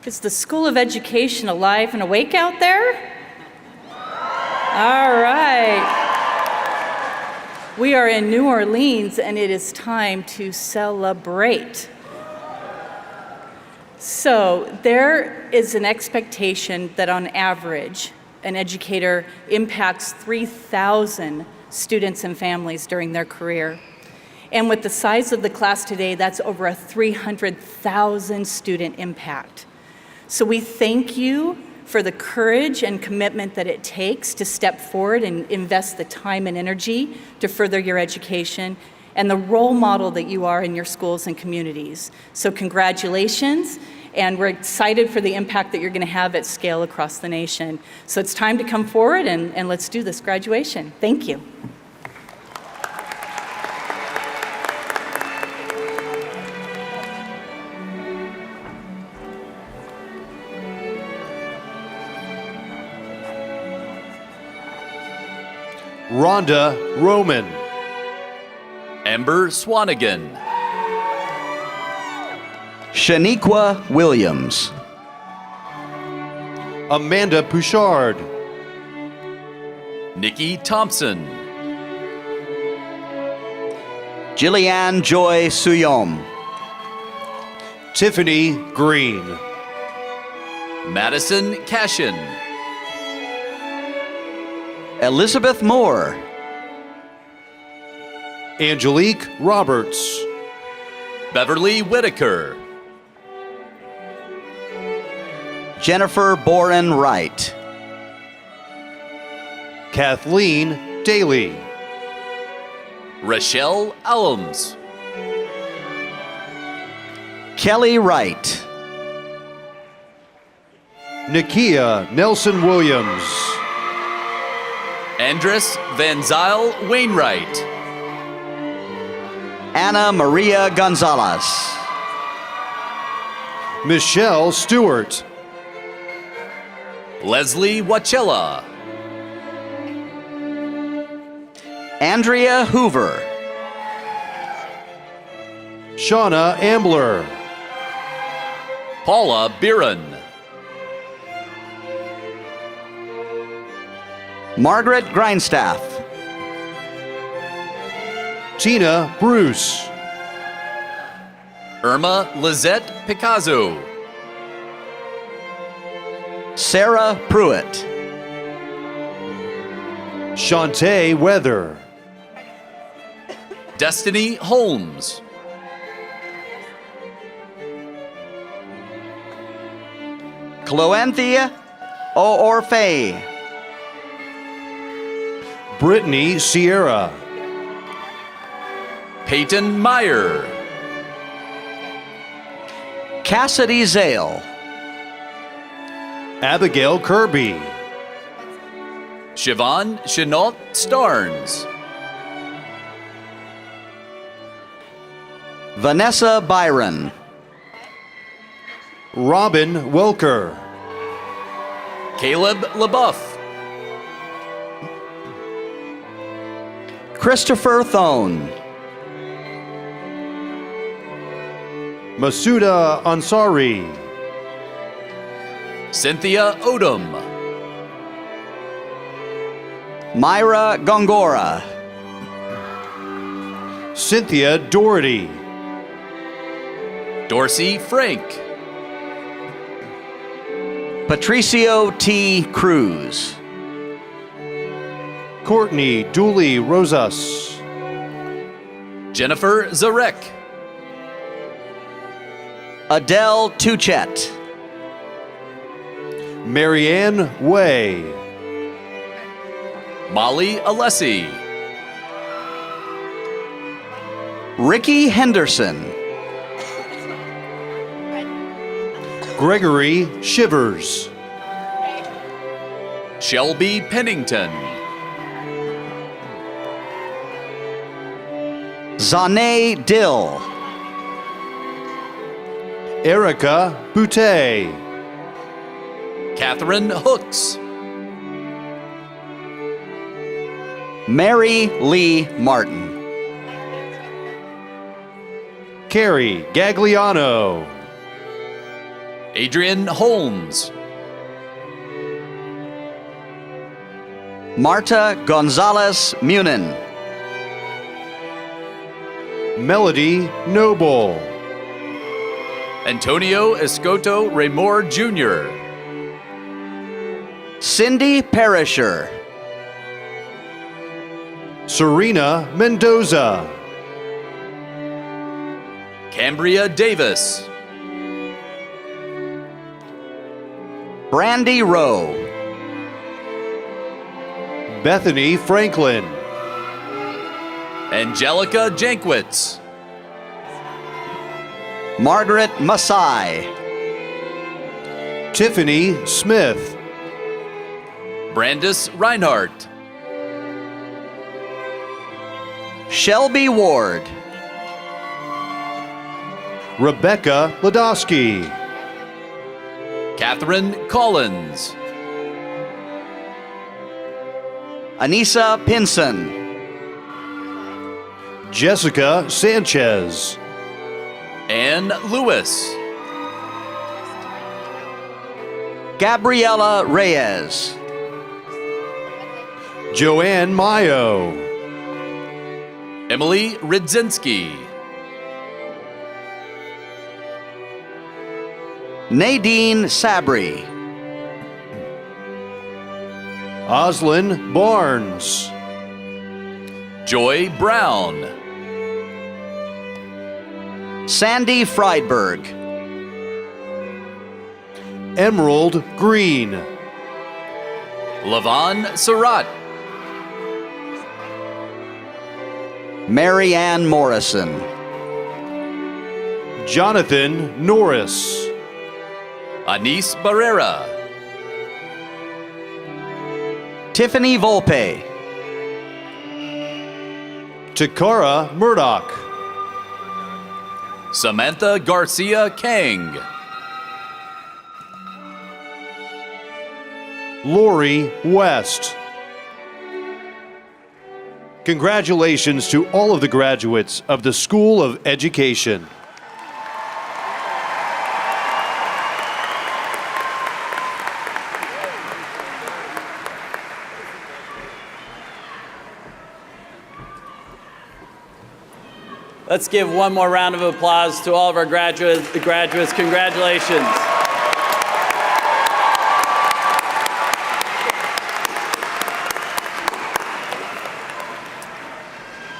Is the School of Education alive and awake out there? All right. We are in New Orleans and it is time to celebrate. So there is an expectation that on average, an educator impacts 3,000 students and families during their career. And with the size of the class today, that's over a 300,000 student impact. So we thank you for the courage and commitment that it takes to step forward and invest the time and energy to further your education and the role model that you are in your schools and communities. So congratulations, and we're excited for the impact that you're going to have at scale across the nation. So it's time to come forward and let's do this graduation. Thank you. Rhonda Roman. Amber Swanigan. Shaniqua Williams. Amanda Pouchard. Nikki Thompson. Jillian Joy Suyom. Tiffany Green. Madison Cashin. Elizabeth Moore. Angelique Roberts. Beverly Whitaker. Jennifer Boren Wright. Kathleen Daly. Rochelle Allums. Kelly Wright. Nakia Nelson Williams. Andres Van Zyl Wainwright. Anna Maria Gonzalez. Michelle Stewart. Leslie Wachella. Andrea Hoover. Shauna Ambler. Paula Biren. Margaret Grindstaff. Tina Bruce. Irma Lizette Picasso. Sarah Pruitt. Shantae Weather. Destiny Holmes. Chloanthea O'Orfei. Brittany Sierra. Peyton Meyer. Cassidy Zale. Abigail Kirby. Siobhan Chenault Starnes. Vanessa Byron. Robin Welker. Caleb LaBeouf. Christopher Thone. Masuda Ansari. Cynthia Odom. Myra Gongora. Cynthia Doherty. Dorsey Frank. Patricio T. Cruz. Courtney Dooley Rosas. Jennifer Zarek. Adele Tuchet. Marianne Way. Molly Alessi. Ricky Henderson. Gregory Shivers. Shelby Pennington. Zane Dill. Erica Boutte. Catherine Hooks. Mary Lee Martin. Carrie Gagliano. Adrian Holmes. Marta Gonzalez Munin. Melody Noble. Antonio Escoto Raymore Jr. Cindy Perisher. Serena Mendoza. Cambria Davis. Brandy Rowe. Bethany Franklin. Angelica Jankwitz. Margaret Masai. Tiffany Smith. Brandis Reinhardt. Shelby Ward. Rebecca Ladowski. Catherine Collins. Anissa Pinson. Jessica Sanchez. Ann Lewis. Gabriela Reyes. Joanne Mayo. Emily Ridzinski. Nadine Sabri. Oslin Barnes. Joy Brown. Sandy Friedberg. Emerald Green. Lavon Surratt. Mary Ann Morrison. Jonathan Norris. Anise Barrera. Tiffany Volpe. Takara Murdoch. Samantha Garcia Kang. Lori West. Congratulations to all of the graduates of the School of Education. Let's give one more round of applause to all of our graduates. Congratulations.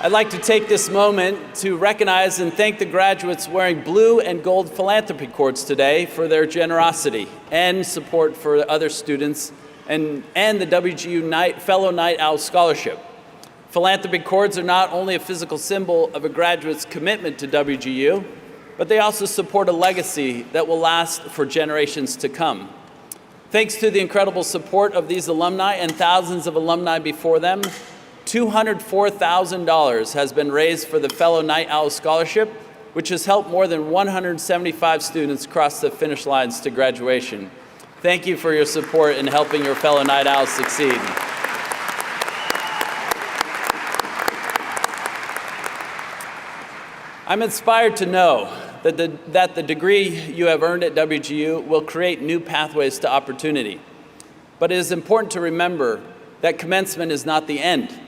I'd like to take this moment to recognize and thank the graduates wearing blue and gold philanthropy cords today for their generosity and support for other students and the WGU Fellow Night Owl Scholarship. Philanthropy cords are not only a physical symbol of a graduate's commitment to WGU, but they also support a legacy that will last for generations to come. Thanks to the incredible support of these alumni and thousands of alumni before them, $204,000 has been raised for the Fellow Night Owl Scholarship, which has helped more than 175 students cross the finish lines to graduation. Thank you for your support in helping your fellow Night Owls succeed. I'm inspired to know that the degree you have earned at WGU will create new pathways to opportunity. But it is important to remember that commencement is not the end.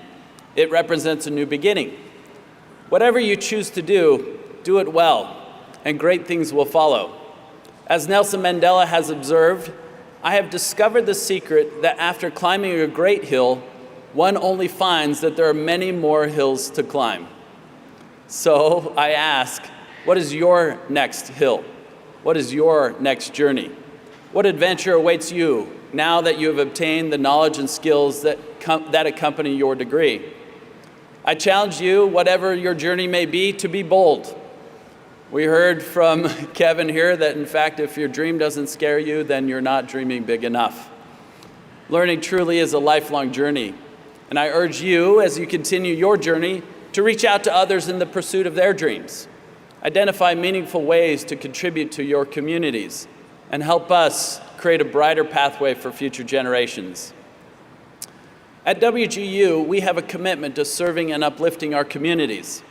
It represents a new beginning. Whatever you choose to do, do it well, and great things will follow. As Nelson Mandela has observed, I have discovered the secret that after climbing a great hill, one only finds that there are many more hills to climb. So I ask, what is your next hill? What is your next journey? What adventure awaits you now that you have obtained the knowledge and skills that accompany your degree? I challenge you, whatever your journey may be, to be bold. We heard from Kevin here that, in fact, if your dream doesn't scare you, then you're not dreaming big enough. Learning truly is a lifelong journey, and I urge you, as you continue your journey, to reach out to others in the pursuit of their dreams. Identify meaningful ways to contribute to your communities and help us create a brighter pathway for future generations. At WGU, we have a commitment to serving and uplifting our communities.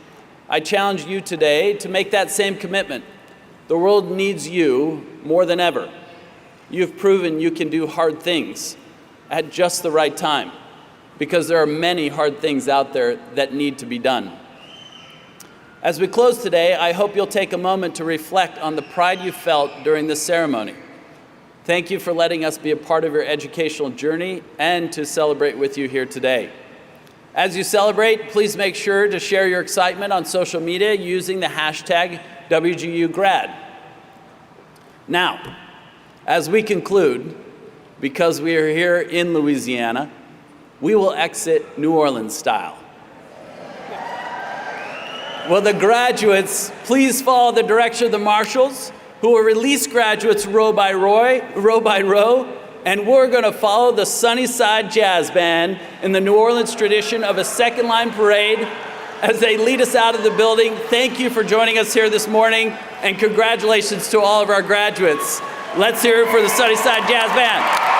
I challenge you today to make that same commitment. The world needs you more than ever. You've proven you can do hard things at just the right time, because there are many hard things out there that need to be done. As we close today, I hope you'll take a moment to reflect on the pride you felt during this ceremony. Thank you for letting us be a part of your educational journey and to celebrate with you here today. As you celebrate, please make sure to share your excitement on social media using the hashtag WGUGrad. Now, as we conclude, because we are here in Louisiana, we will exit New Orleans style. Will the graduates please follow the direction of the marshals, who will release graduates row by row, and we're going to follow the Sunnyside Jazz Band in the New Orleans tradition of a second line parade as they lead us out of the building. Thank you for joining us here this morning, and congratulations to all of our graduates. Let's hear it for the Sunnyside Jazz Band.